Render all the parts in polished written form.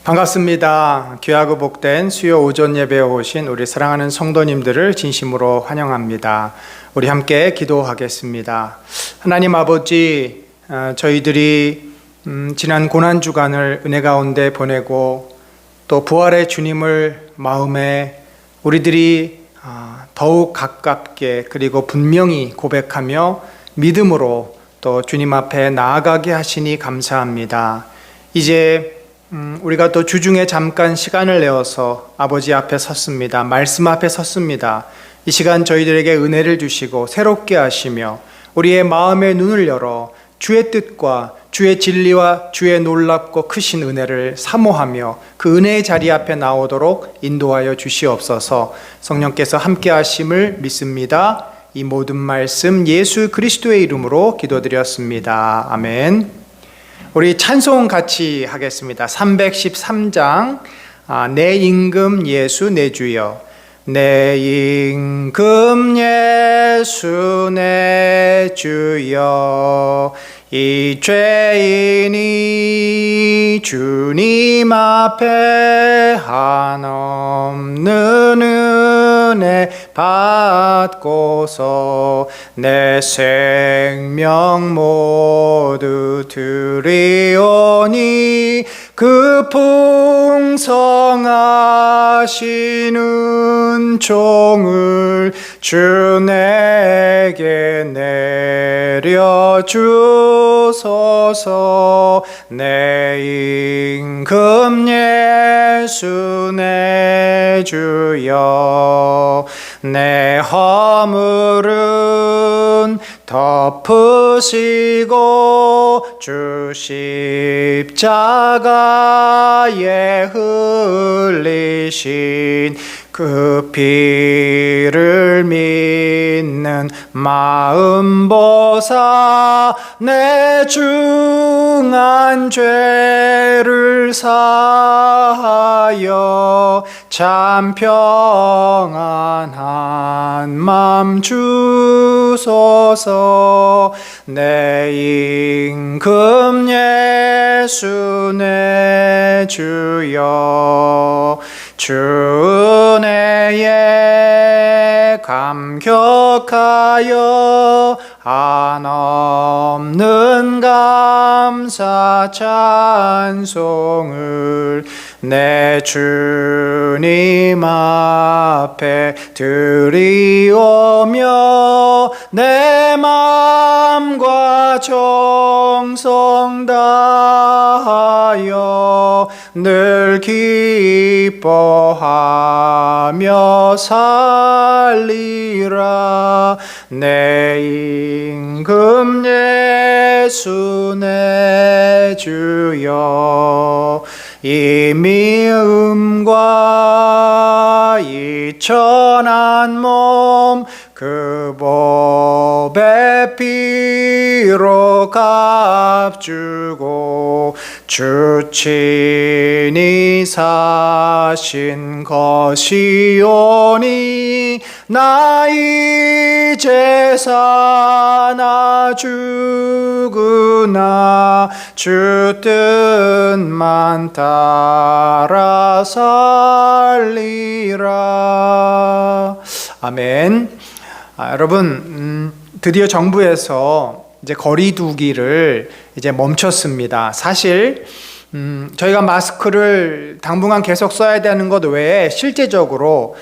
반갑습니다. 귀하고 복된 수요 오전 예배에 오신 우리 사랑하는 성도님들을 진심으로 환영합니다. 우리 함께 기도하겠습니다. 하나님 아버지, 저희들이 지난 고난주간을 은혜 가운데 보내고 또 부활의 주님을 마음에 우리들이 더욱 가깝게 그리고 분명히 고백하며 믿음으로 또 주님 앞에 나아가게 하시니 감사합니다. 이제 우리가 또 주중에 잠깐 시간을 내어서 아버지 앞에 섰습니다. 말씀 앞에 섰습니다. 이 시간 저희들에게 은혜를 주시고 새롭게 하시며 우리의 마음의 눈을 열어 주의 뜻과 주의 진리와 주의 놀랍고 크신 은혜를 사모하며 그 은혜의 자리 앞에 나오도록 인도하여 주시옵소서. 성령께서 함께 하심을 믿습니다. 이 모든 말씀 예수 그리스도의 이름으로 기도드렸습니다. 아멘. 우리 찬송 같이 하겠습니다. 313장 내 임금 예수 내 주여. 내 임금 예수 내 주여. 이 죄인이 주님 앞에 한없는 은혜 받고서 내 생명 모두 드리오니 그 풍성하신 은총을 주 내게 내려주소서. 내 임금 예수 내 주여. 내 허물은 덮으시고 주 십자가에 흘리신 그 피를 믿는 마음 보사 내 중한 죄를 사하여 참 평안한 맘 주소서. 내 임금 예수 내 주여. 주 은혜에 감격하여 한없는 감사 찬송을 내 주님 앞에 드리오며 내 맘과 정성 다하여 늘 기뻐하며 살리라. 내 임금 예수 내 주여. 이 미움과 이 천한 몸 그 법의 피로 값주고 주 친히 사신 것이오니 나 이제 사나 죽으나 주 뜻만 따라 살리라. 아멘. 여러분, 드디어 정부에서 이제 거리두기를 이제 멈췄습니다. 사실 저희가 마스크를 당분간 계속 써야 되는 것 외에 실제적으로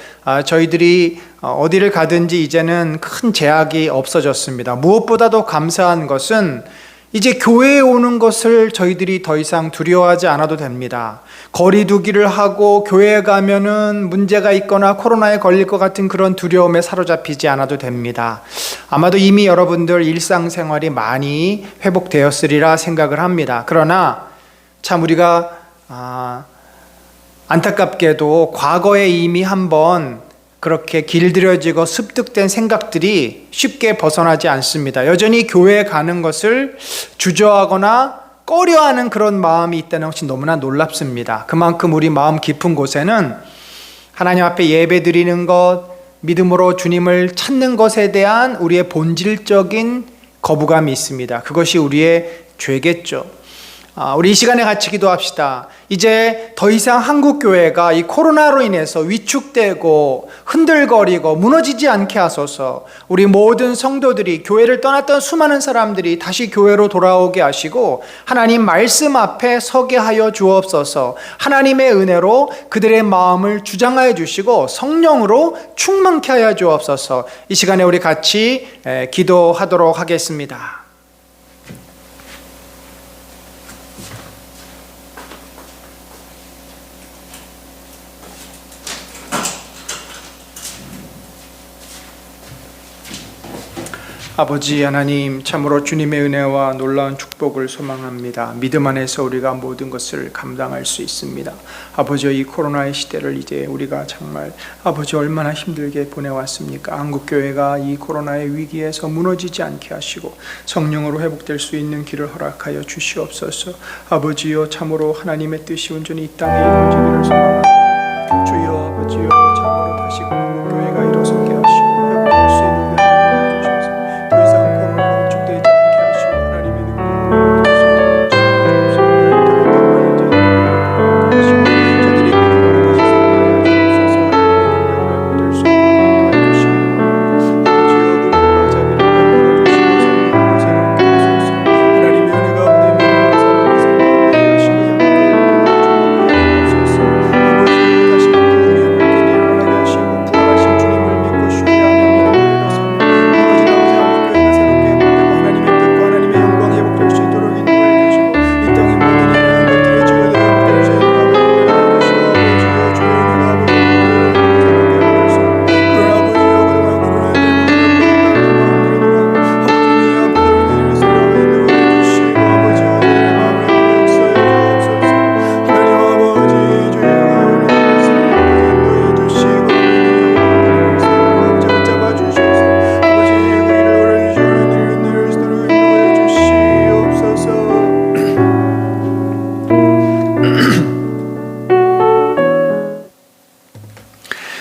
저희들이 어디를 가든지 이제는 큰 제약이 없어졌습니다. 무엇보다도 감사한 것은 이제 교회에 오는 것을 저희들이 더 이상 두려워하지 않아도 됩니다. 거리두기를 하고 교회에 가면은 문제가 있거나 코로나에 걸릴 것 같은 그런 두려움에 사로잡히지 않아도 됩니다. 아마도 이미 여러분들 일상생활이 많이 회복되었으리라 생각을 합니다. 그러나 참 우리가 안타깝게도 과거에 이미 한번 그렇게 길들여지고 습득된 생각들이 쉽게 벗어나지 않습니다. 여전히 교회에 가는 것을 주저하거나 꺼려하는 그런 마음이 있다는 것이 너무나 놀랍습니다. 그만큼 우리 마음 깊은 곳에는 하나님 앞에 예배 드리는 것, 믿음으로 주님을 찾는 것에 대한 우리의 본질적인 거부감이 있습니다. 그것이 우리의 죄겠죠. 우리 이 시간에 같이 기도합시다. 이제 더 이상 한국교회가 이 코로나로 인해서 위축되고 흔들거리고 무너지지 않게 하소서. 우리 모든 성도들이, 교회를 떠났던 수많은 사람들이 다시 교회로 돌아오게 하시고 하나님 말씀 앞에 서게 하여 주옵소서. 하나님의 은혜로 그들의 마음을 주장하여 주시고 성령으로 충만케 하여 주옵소서. 이 시간에 우리 같이 기도하도록 하겠습니다. 아버지 하나님, 참으로 주님의 은혜와 놀라운 축복을 소망합니다. 믿음 안에서 우리가 모든 것을 감당할 수 있습니다. 아버지, 이 코로나의 시대를 이제 우리가 정말 아버지 얼마나 힘들게 보내왔습니까? 한국교회가 이 코로나의 위기에서 무너지지 않게 하시고 성령으로 회복될 수 있는 길을 허락하여 주시옵소서. 아버지여, 참으로 하나님의 뜻이 온전히 이 땅에 이루어지기를 소망합니다. 주여, 아버지여, 참으로 다시금 한국교회가 일어서게 하시고 회복될 수 있는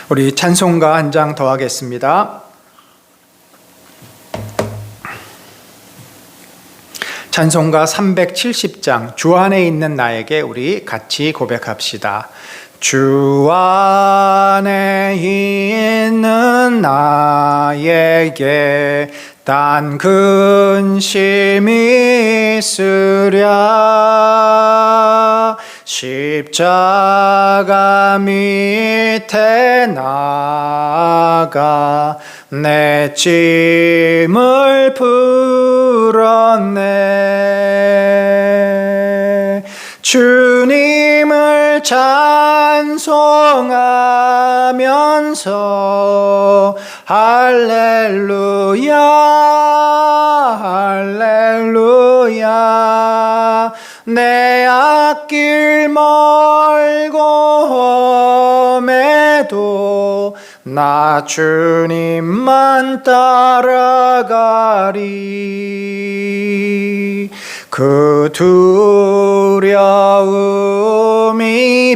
우리 찬송가 한 장 더 하겠습니다. 찬송가 370장 주 안에 있는 나에게 우리 같이 고백합시다. 주 안에 있는 나에게 단 근심이 있으랴 십자가 밑에 나가 내 짐을 풀었네. 주님을 찬송하면서 할렐루야 할렐루야 내 앞길 멀고 험해도 나 주님만 따라가리. 그 두려움이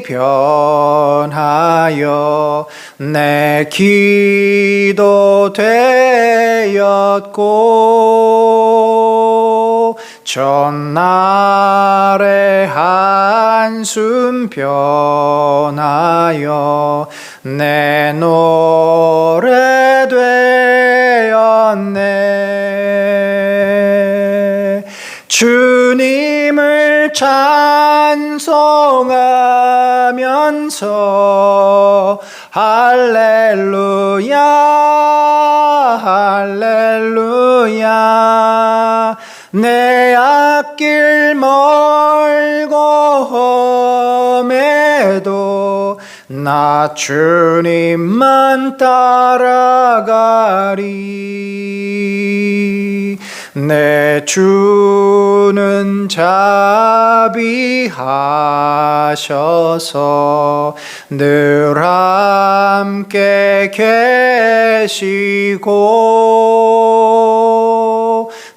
변하여 내 기도 되었고 전날의 한숨 변하여 내 노래 되었네. 주님을 찬송하면서 할렐루야 할렐루야 내 앞길 멀고 험해도 나 주님만 따라가리. 내 주는 자비하셔서 늘 함께 계시고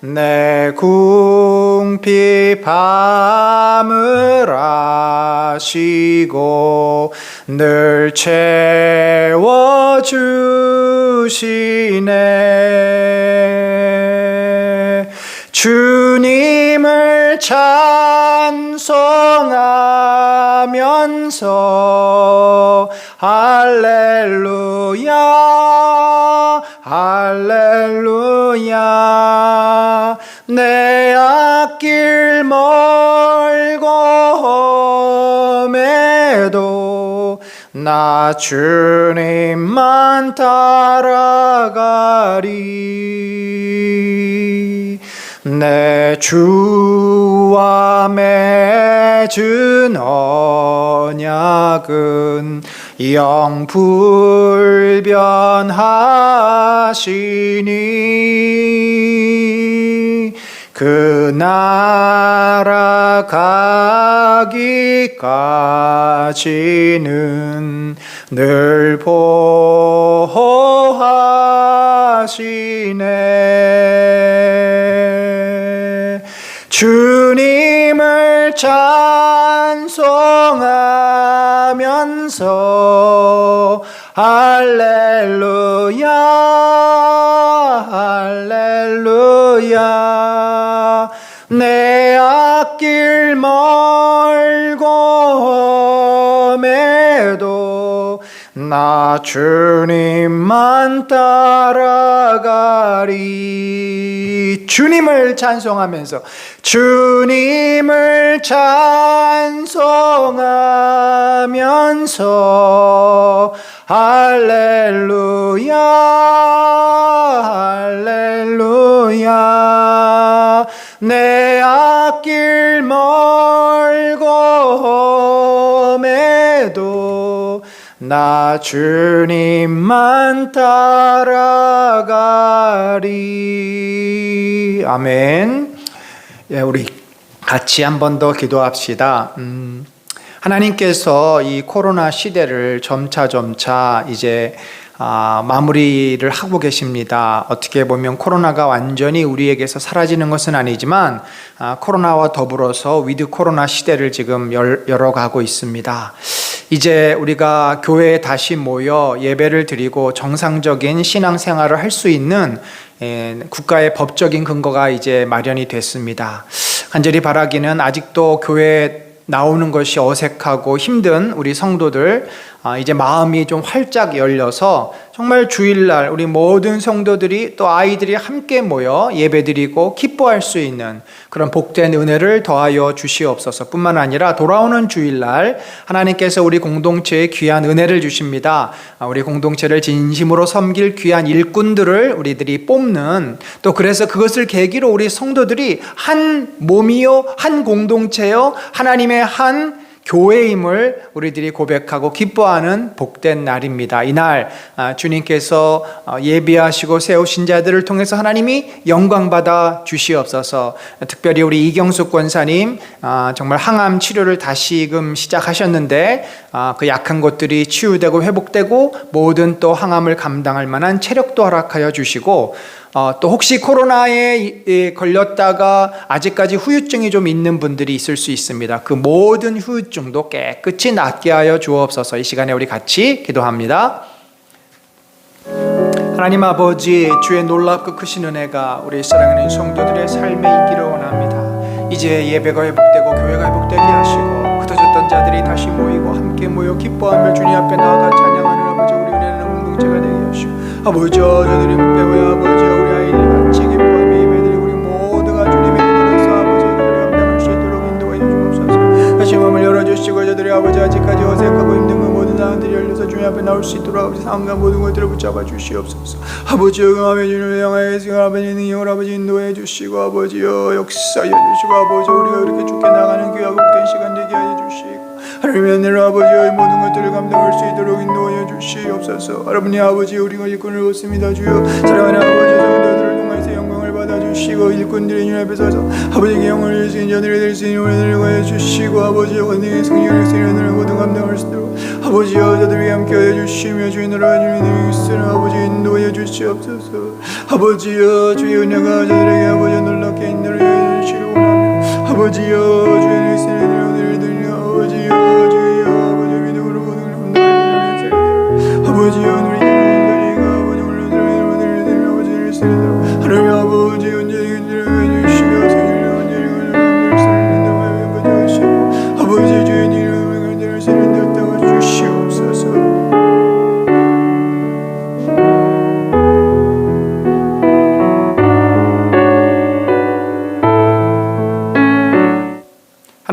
내 궁핍 밤을 아시고 늘 채워주시네. 주님을 찬송하면서 찬송하면서 할렐루야 할렐루야 내 앞길 멀고 험해도 나 주님만 따라가리 내 주와 맺은 언약은 영불변하시니 그 나라 가기까지는 늘 보호하시네 주님을 찬송하면서 할렐루야 할렐루야 내 앞길 멀고 험해도 나 주님만 따라가리 주님을 찬송하면서 주님을 찬송하면서 할렐루야 할렐루야 내 앞길 멀고 험해도 나 주님만 따라가리 아멘. 예, 우리 같이 한 번 더 기도합시다. 하나님께서 이 코로나 시대를 점차 이제 마무리를 하고 계십니다. 어떻게 보면 코로나가 완전히 우리에게서 사라지는 것은 아니지만 코로나와 더불어서 위드 코로나 시대를 지금 열어가고 있습니다. 이제 우리가 교회에 다시 모여 예배를 드리고 정상적인 신앙생활을 할 수 있는 국가의 법적인 근거가 이제 마련이 됐습니다. 간절히 바라기는 아직도 교회에 나오는 것이 어색하고 힘든 우리 성도들 이제 마음이 좀 활짝 열려서 정말 주일날 우리 모든 성도들이 또 아이들이 함께 모여 예배드리고 기뻐할 수 있는 그런 복된 은혜를 더하여 주시옵소서. 뿐만 아니라 돌아오는 주일날 하나님께서 우리 공동체에 귀한 은혜를 주십니다. 우리 공동체를 진심으로 섬길 귀한 일꾼들을 우리들이 뽑는 또 그래서 그것을 계기로 우리 성도들이 한 몸이요 한 공동체요 하나님의 한 교회임을 우리들이 고백하고 기뻐하는 복된 날입니다. 이날 주님께서 예비하시고 세우신 자들을 통해서 하나님이 영광받아 주시옵소서. 특별히 우리 이경숙 권사님 정말 항암 치료를 다시금 시작하셨는데 그 약한 것들이 치유되고 회복되고 모든 또 항암을 감당할 만한 체력도 허락하여 주시고 또 혹시 코로나에 걸렸다가 아직까지 후유증이 좀 있는 분들이 있을 수 있습니다. 그 모든 후유증도 깨끗이 낫게 하여 주옵소서. 이 시간에 우리 같이 기도합니다. 하나님 아버지, 주의 놀랍고 크신 은혜가 우리 사랑하는 성도들의 삶에 있기를 원합니다. 이제 예배가 회복되고 교회가 회복되게 하시고 흩어졌던 자들이 다시 모이고 함께 모여 기뻐하며 주님 앞에 나아가 찬양하는 아버지, 우리 은혜는 공동체가 되게 하시고 아버지, 저들이 배우야 아버지, 우리 아이들 같이 기뻐하며 예배드리고 우리 모두가 주님의 은혜로서 아버지 그들을 감당할 수 있도록 인도해 주옵소서. 다시 마음을 열어주시고 저들이 아버지 아직까지 어색하고 힘든 그 모든 상황들이 열려서 주님 앞에 나올 수 있도록 아버지 상황과 모든 것들을 붙잡아 주시옵소서. 아버지 영광의 주님을 향하여 아버지 능력을 아버지 인도해 주시고 아버지여 역사해 주시고 아버지 우리가 이렇게 죽게 나가는 귀하고 복된 시간 되게 하여 주시고 하나님의 은혜로 아버지의 모든 것들을 감당할 수 있도록 인도하여 주시옵소서. 하나님 아버지 우리가 일꾼을 얻습니다. 주여 사랑하는 아버지 성도들을 통해서 영광을 받아주시고 일꾼들이 주님 앞에 서서 아버지께 영광을 주신 자들이 될 수 있는 은혜를 구하여 주시고 아버지 원능의 승리를 수 있는 은혜를 모두 감당할 수 있도록 아버지여 저들이 함께하여 주시며 주의 나라와 주의 능력이 쓰는 아버지 인도하여 주시옵소서. 아버지여 주의 은혜가 저들에게 아버지 놀랍게 인도하여 주시기 원하며 아버지여 주의 능력이 쓰는 은혜를 드리며 아버지여 주의 아버지 믿음으로 모든 걸 감당하여 주시옵소서. 아버지여 우리 기도가 아버지 오늘 드리며 아버지를 쓰는 하나님 아버지 언제든지 인도하여 주시며 생일을 언제든지 감당할 수 있는 인도하여 주시고 아버지 주의 능력을 감당할 수 있는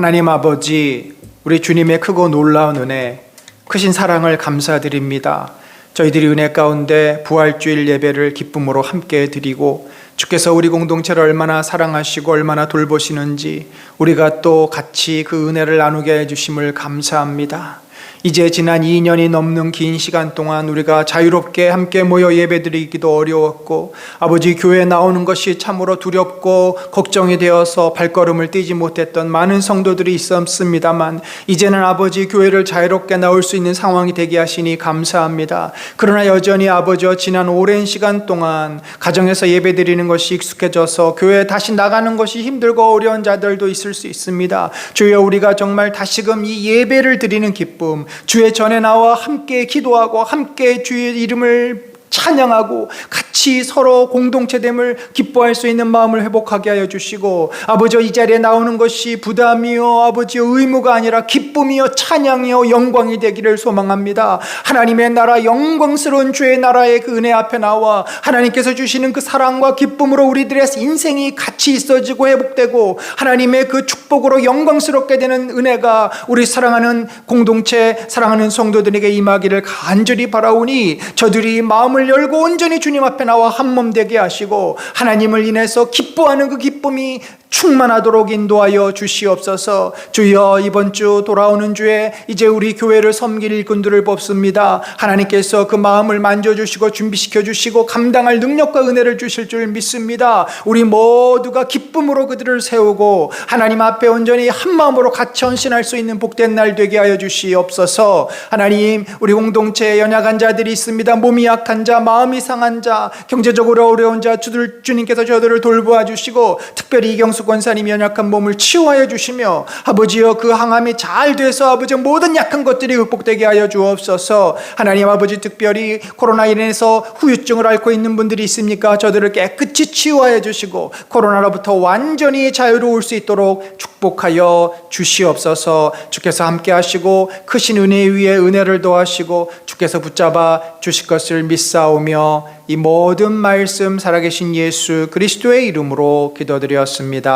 하나님 아버지, 우리 주님의 크고 놀라운 은혜, 크신 사랑을 감사드립니다. 저희들이 은혜 가운데 부활주일 예배를 기쁨으로 함께 드리고 주께서 우리 공동체를 얼마나 사랑하시고 얼마나 돌보시는지 우리가 또 같이 그 은혜를 나누게 해주심을 감사합니다. 이제 지난 2년이 넘는 긴 시간 동안 우리가 자유롭게 함께 모여 예배드리기도 어려웠고 아버지 교회에 나오는 것이 참으로 두렵고 걱정이 되어서 발걸음을 떼지 못했던 많은 성도들이 있었습니다만 이제는 아버지 교회를 자유롭게 나올 수 있는 상황이 되게 하시니 감사합니다. 그러나 여전히 아버지와 지난 오랜 시간 동안 가정에서 예배드리는 것이 익숙해져서 교회에 다시 나가는 것이 힘들고 어려운 자들도 있을 수 있습니다. 주여, 우리가 정말 다시금 이 예배를 드리는 기쁨, 주의 전에 나와 함께 기도하고 함께 주의 이름을 찬양하고 같이 서로 공동체됨을 기뻐할 수 있는 마음을 회복하게 하여 주시고 아버지, 이 자리에 나오는 것이 부담이요 아버지 의무가 아니라 기쁨이요 찬양이요 영광이 되기를 소망합니다. 하나님의 나라, 영광스러운 주의 나라의 그 은혜 앞에 나와 하나님께서 주시는 그 사랑과 기쁨으로 우리들의 인생이 같이 있어지고 회복되고 하나님의 그 축복으로 영광스럽게 되는 은혜가 우리 사랑하는 공동체, 사랑하는 성도들에게 임하기를 간절히 바라오니 저들이 마음을 열고 온전히 주님 앞에 나와 한몸 되게 하시고 하나님을 인해서 기뻐하는 그 기쁨이 충만하도록 인도하여 주시옵소서. 주여, 이번 주 돌아오는 주에 이제 우리 교회를 섬길 일꾼들을 뽑습니다. 하나님께서 그 마음을 만져주시고 준비시켜 주시고 감당할 능력과 은혜를 주실 줄 믿습니다. 우리 모두가 기쁨으로 그들을 세우고 하나님 앞에 온전히 한 마음으로 같이 헌신할 수 있는 복된 날 되게 하여 주시옵소서. 하나님, 우리 공동체에 연약한 자들이 있습니다. 몸이 약한 자, 마음이 상한 자, 경제적으로 어려운 자, 주님께서 저들을 돌보아 주시고 특별히 이경수 권사님이 연약한 몸을 치유하여 주시며 아버지여, 그 항암이 잘 돼서 아버지 모든 약한 것들이 극복되게 하여 주옵소서. 하나님 아버지, 특별히 코로나로 인해서 후유증을 앓고 있는 분들이 있습니까? 저들을 깨끗이 치유하여 주시고 코로나로부터 완전히 자유로울 수 있도록 축복하여 주시옵소서. 주께서 함께 하시고 크신 은혜 위에 은혜를 더하시고 주께서 붙잡아 주실 것을 믿사오며 이 모든 말씀 살아계신 예수 그리스도의 이름으로 기도드렸습니다.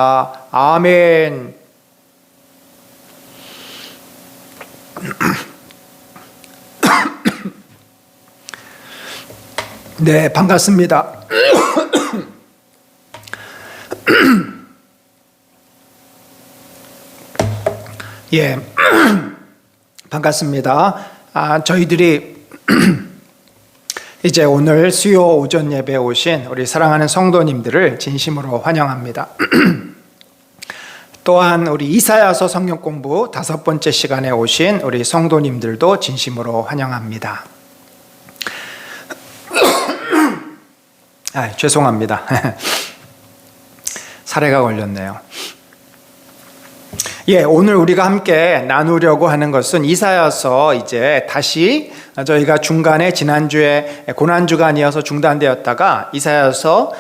아멘. 네, 반갑습니다. 예, 반갑습니다. 저희들이 이제 오늘 수요 오전 예배에 오신 우리 사랑하는 성도님들을 진심으로 환영합니다. 또한 우리 이사야서 성경 공부 5번째 시간에 오신 우리 성도님들도 진심으로 환영합니다. 죄송합니다. 사례가 걸렸네요. 예, 오늘 우리가 함께 나누려고 하는 것은 이사야서 이제 다시 저희가 중간에 지난주에 고난주간이어서 중단되었다가 이사야서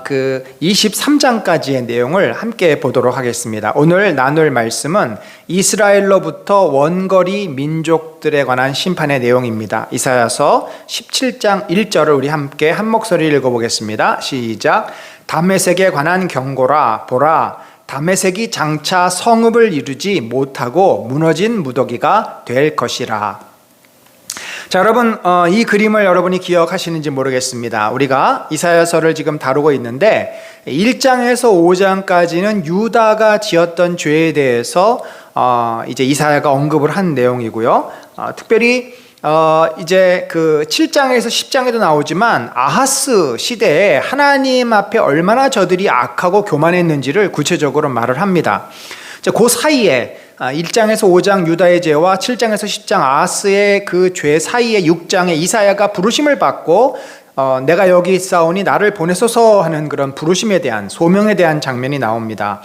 그 23장까지의 내용을 함께 보도록 하겠습니다. 오늘 나눌 말씀은 이스라엘로부터 원거리 민족들에 관한 심판의 내용입니다. 이사야서 17장 1절을 우리 함께 한 목소리 읽어보겠습니다. 시작. 다메섹에 관한 경고라. 보라, 다메섹이 장차 성읍을 이루지 못하고 무너진 무더기가 될 것이라. 자, 여러분, 이 그림을 여러분이 기억하시는지 모르겠습니다. 우리가 이사야서를 지금 다루고 있는데 1장에서 5장까지는 유다가 지었던 죄에 대해서 이제 이사야가 언급을 한 내용이고요. 특별히 이제 그 7장에서 10장에도 나오지만 아하스 시대에 하나님 앞에 얼마나 저들이 악하고 교만했는지를 구체적으로 말을 합니다. 그 사이에 1장에서 5장 유다의 죄와 7장에서 10장 아하스의 그 죄 사이에 6장에 이사야가 부르심을 받고 내가 여기 있사오니 나를 보내소서 하는 그런 부르심에 대한 소명에 대한 장면이 나옵니다.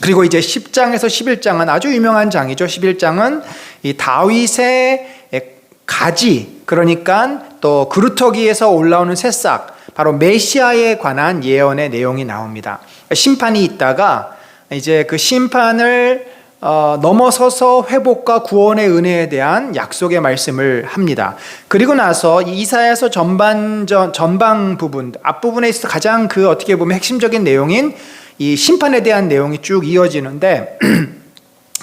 그리고 이제 10장에서 11장은 아주 유명한 장이죠. 11장은 이 다윗의 가지, 그러니까 또 그루터기에서 올라오는 새싹, 바로 메시아에 관한 예언의 내용이 나옵니다. 심판이 있다가 이제 그 심판을 넘어서서 회복과 구원의 은혜에 대한 약속의 말씀을 합니다. 그리고 나서 이사야서 전방 부분, 앞부분에 있어 가장 그 어떻게 보면 핵심적인 내용인 이 심판에 대한 내용이 쭉 이어지는데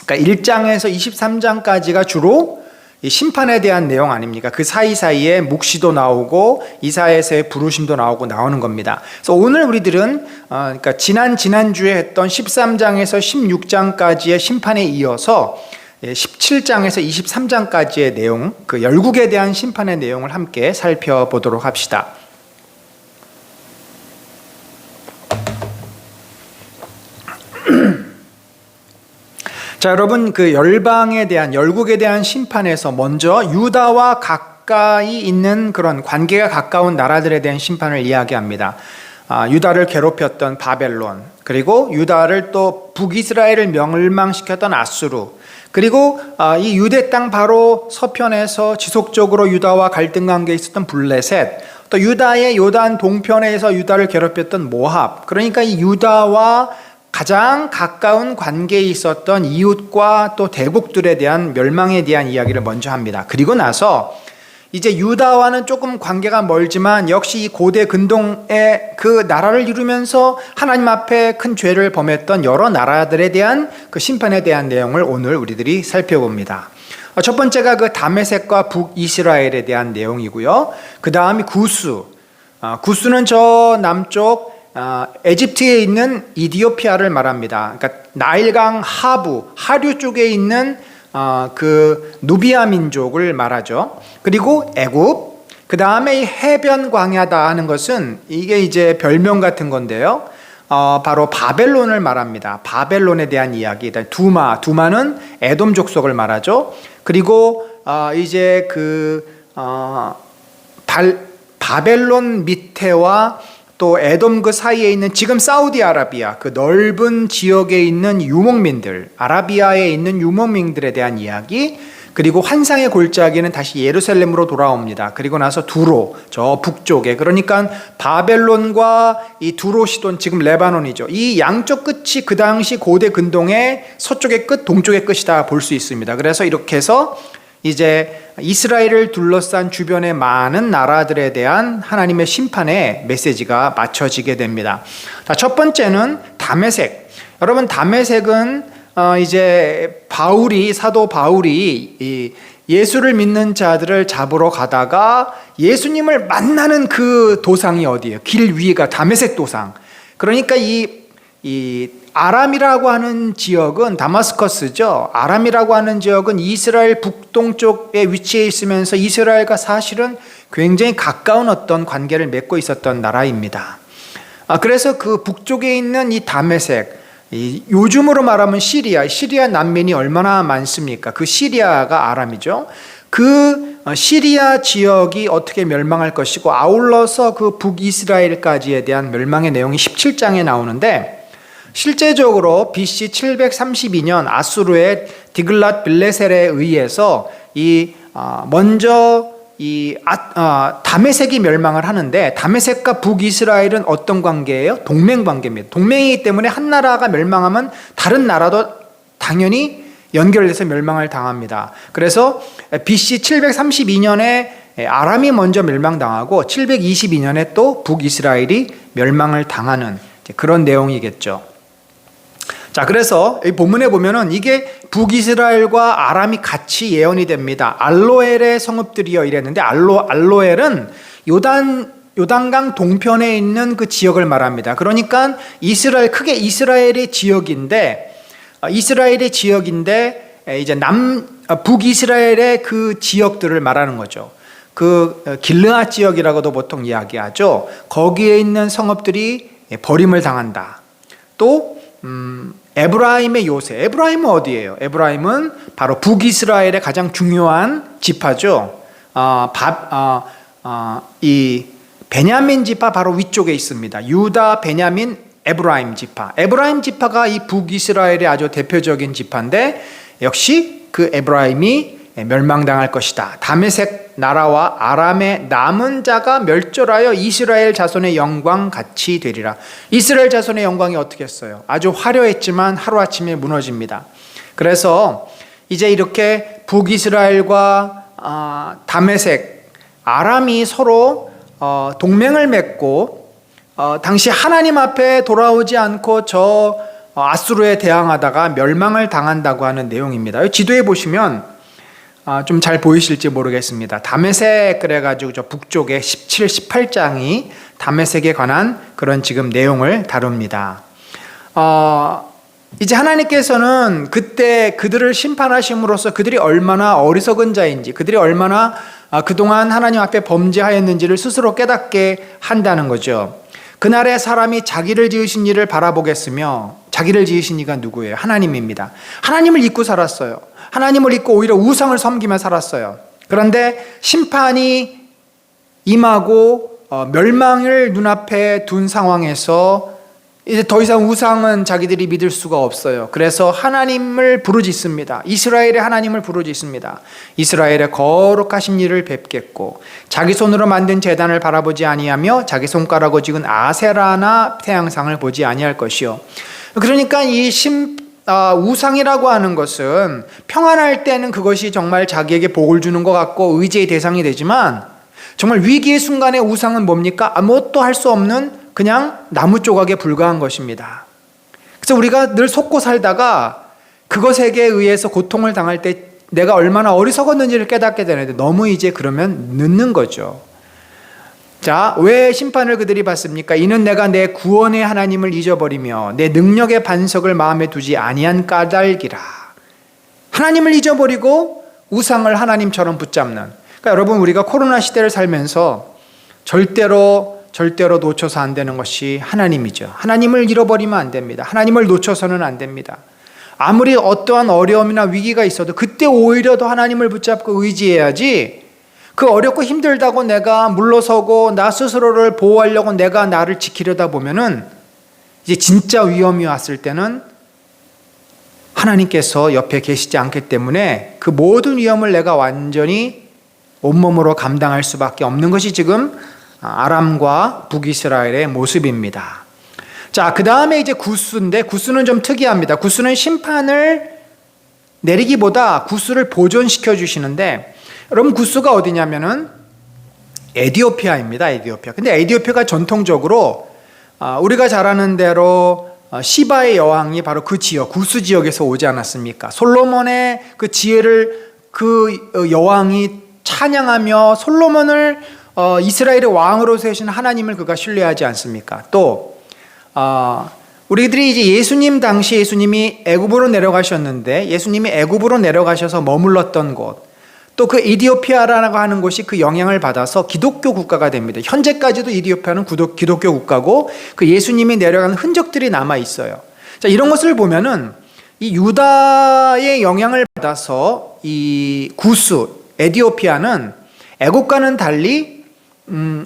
그러니까 1장에서 23장까지가 주로 이 심판에 대한 내용 아닙니까? 그 사이사이에 묵시도 나오고 이사야서의 부르심도 나오고 나오는 겁니다. 그래서 오늘 우리들은 그러니까 지난주에 했던 13장에서 16장까지의 심판에 이어서 17장에서 23장까지의 내용, 그 열국에 대한 심판의 내용을 함께 살펴보도록 합시다. 자, 여러분, 그 열방에 대한, 열국에 대한 심판에서 먼저 유다와 가까이 있는 그런 관계가 가까운 나라들에 대한 심판을 이야기합니다. 유다를 괴롭혔던 바벨론, 그리고 유다를 또 북이스라엘을 멸망시켰던 아수르, 그리고 이 유대 땅 바로 서편에서 지속적으로 유다와 갈등 관계에 있었던 블레셋, 또 유다의 요단 동편에서 유다를 괴롭혔던 모압, 그러니까 이 유다와 가장 가까운 관계에 있었던 이웃과 또 대국들에 대한 멸망에 대한 이야기를 먼저 합니다. 그리고 나서 이제 유다와는 조금 관계가 멀지만 역시 이 고대 근동의 그 나라를 이루면서 하나님 앞에 큰 죄를 범했던 여러 나라들에 대한 그 심판에 대한 내용을 오늘 우리들이 살펴봅니다. 첫 번째가 그 다메섹과 북이스라엘에 대한 내용이고요. 그 다음이 구스. 구스는 저 남쪽 에집트에 있는 이디오피아를 말합니다. 그러니까 나일강 하류 쪽에 있는 그 누비아 민족을 말하죠. 그리고 애굽, 그 다음에 이 해변 광야다 하는 것은 이게 이제 별명 같은 건데요. 바로 바벨론을 말합니다. 바벨론에 대한 이야기. 두마는 에돔 족속을 말하죠. 그리고 이제 그 바벨론 밑에와 또 에돔 그 사이에 있는 지금 사우디아라비아 그 넓은 지역에 있는 유목민들, 아라비아에 있는 유목민들에 대한 이야기, 그리고 환상의 골짜기는 다시 예루살렘으로 돌아옵니다. 그리고 나서 두로, 저 북쪽에, 그러니까 바벨론과 이 두로 시돈, 지금 레바논이죠. 이 양쪽 끝이 그 당시 고대 근동의 서쪽의 끝, 동쪽의 끝이다 볼 수 있습니다. 그래서 이렇게 해서 이제 이스라엘을 둘러싼 주변의 많은 나라들에 대한 하나님의 심판의 메시지가 맞춰지게 됩니다. 자, 첫 번째는 다메섹. 여러분, 다메섹은 이제 사도 바울이 이 예수를 믿는 자들을 잡으러 가다가 예수님을 만나는 그 도상이 어디예요? 길 위가 다메섹 도상. 그러니까 이 아람이라고 하는 지역은 다마스커스죠. 아람이라고 하는 지역은 이스라엘 북동쪽에 위치해 있으면서 이스라엘과 사실은 굉장히 가까운 어떤 관계를 맺고 있었던 나라입니다. 그래서 그 북쪽에 있는 이 다메섹, 요즘으로 말하면 시리아 난민이 얼마나 많습니까? 그 시리아가 아람이죠. 그 시리아 지역이 어떻게 멸망할 것이고 아울러서 그 북이스라엘까지에 대한 멸망의 내용이 17장에 나오는데, 실제적으로 BC 732년 아수르의 디글랏 빌레셀에 의해서 먼저 다메섹이 멸망을 하는데, 다메섹과 북이스라엘은 어떤 관계예요? 동맹 관계입니다. 동맹이기 때문에 한 나라가 멸망하면 다른 나라도 당연히 연결돼서 멸망을 당합니다. 그래서 BC 732년에 아람이 먼저 멸망당하고 722년에 또 북이스라엘이 멸망을 당하는 그런 내용이겠죠. 자, 그래서 이 본문에 보면은 이게 북이스라엘과 아람이 같이 예언이 됩니다. 알로엘의 성읍들이여 이랬는데, 알로엘은 요단강 동편에 있는 그 지역을 말합니다. 그러니까 크게 이스라엘의 지역인데 이제 북이스라엘의 그 지역들을 말하는 거죠. 그 길르앗 지역이라고도 보통 이야기하죠. 거기에 있는 성읍들이 버림을 당한다. 또 에브라임의 요새. 에브라임은 어디예요? 에브라임은 바로 북이스라엘의 가장 중요한 지파죠. 이 베냐민 지파 바로 위쪽에 있습니다. 유다, 베냐민, 에브라임 지파. 에브라임 지파가 이 북이스라엘의 아주 대표적인 지파인데, 역시 그 에브라임이 멸망당할 것이다. 다메섹 나라와 아람의 남은 자가 멸절하여 이스라엘 자손의 영광 같이 되리라. 이스라엘 자손의 영광이 어떻게 했어요? 아주 화려했지만 하루아침에 무너집니다. 그래서 이제 이렇게 북이스라엘과 다메섹, 아람이 서로 동맹을 맺고 당시 하나님 앞에 돌아오지 않고 저 아수르에 대항하다가 멸망을 당한다고 하는 내용입니다. 지도에 보시면 좀 잘 보이실지 모르겠습니다. 다메섹 그래가지고 저 북쪽에 17, 18장이 다메섹에 관한 그런 지금 내용을 다룹니다. 이제 하나님께서는 그때 그들을 심판하심으로써 그들이 얼마나 어리석은 자인지, 그들이 얼마나 그동안 하나님 앞에 범죄하였는지를 스스로 깨닫게 한다는 거죠. 그날에 사람이 자기를 지으신 이를 바라보겠으며, 자기를 지으신 이가 누구예요? 하나님입니다. 하나님을 잊고 살았어요. 하나님을 잊고 오히려 우상을 섬기며 살았어요. 그런데 심판이 임하고 멸망을 눈앞에 둔 상황에서 이제 더 이상 우상은 자기들이 믿을 수가 없어요. 그래서 하나님을 부르짖습니다. 이스라엘의 하나님을 부르짖습니다. 이스라엘의 거룩하신 일을 뵙겠고 자기 손으로 만든 제단을 바라보지 아니하며 자기 손가락으로 찍은 아세라나 태양상을 보지 아니할 것이요. 그러니까 이 우상이라고 하는 것은 평안할 때는 그것이 정말 자기에게 복을 주는 것 같고 의지의 대상이 되지만 정말 위기의 순간에 우상은 뭡니까? 아무것도 할 수 없는 그냥 나무 조각에 불과한 것입니다. 그래서 우리가 늘 속고 살다가 그것에게 의해서 고통을 당할 때 내가 얼마나 어리석었는지를 깨닫게 되는데 너무 이제 그러면 늦는 거죠. 자, 왜 심판을 그들이 받습니까? 이는 내가 내 구원의 하나님을 잊어버리며 내 능력의 반석을 마음에 두지 아니한 까닭이라. 하나님을 잊어버리고 우상을 하나님처럼 붙잡는. 그러니까 여러분, 우리가 코로나 시대를 살면서 절대로 놓쳐서 안 되는 것이 하나님이죠. 하나님을 잃어버리면 안 됩니다. 하나님을 놓쳐서는 안 됩니다. 아무리 어떠한 어려움이나 위기가 있어도 그때 오히려 더 하나님을 붙잡고 의지해야지, 그 어렵고 힘들다고 내가 물러서고 나 스스로를 보호하려고 내가 나를 지키려다 보면은 이제 진짜 위험이 왔을 때는 하나님께서 옆에 계시지 않기 때문에 그 모든 위험을 내가 완전히 온몸으로 감당할 수밖에 없는 것이 지금 아람과 북이스라엘의 모습입니다. 자, 그 다음에 이제 구스인데, 구스는 좀 특이합니다. 구스는 심판을 내리기보다 구스를 보존시켜 주시는데, 여러분 구스가 어디냐면은 에디오피아입니다. 에디오피아. 근데 에디오피아가 전통적으로 우리가 잘 아는 대로 시바의 여왕이 바로 그 지역, 구스 지역에서 오지 않았습니까? 솔로몬의 그 지혜를 그 여왕이 찬양하며 솔로몬을 이스라엘의 왕으로 세우신 하나님을 그가 신뢰하지 않습니까? 또 우리들이 이제 예수님 당시 예수님이 애굽으로 내려가셨는데 예수님이 애굽으로 내려가셔서 머물렀던 곳, 또 그 이디오피아라고 하는 곳이 그 영향을 받아서 기독교 국가가 됩니다. 현재까지도 이디오피아는 기독교 국가고 그 예수님이 내려간 흔적들이 남아 있어요. 자, 이런 것을 보면은 이 유다의 영향을 받아서 이 구스 에디오피아는 애국과는 달리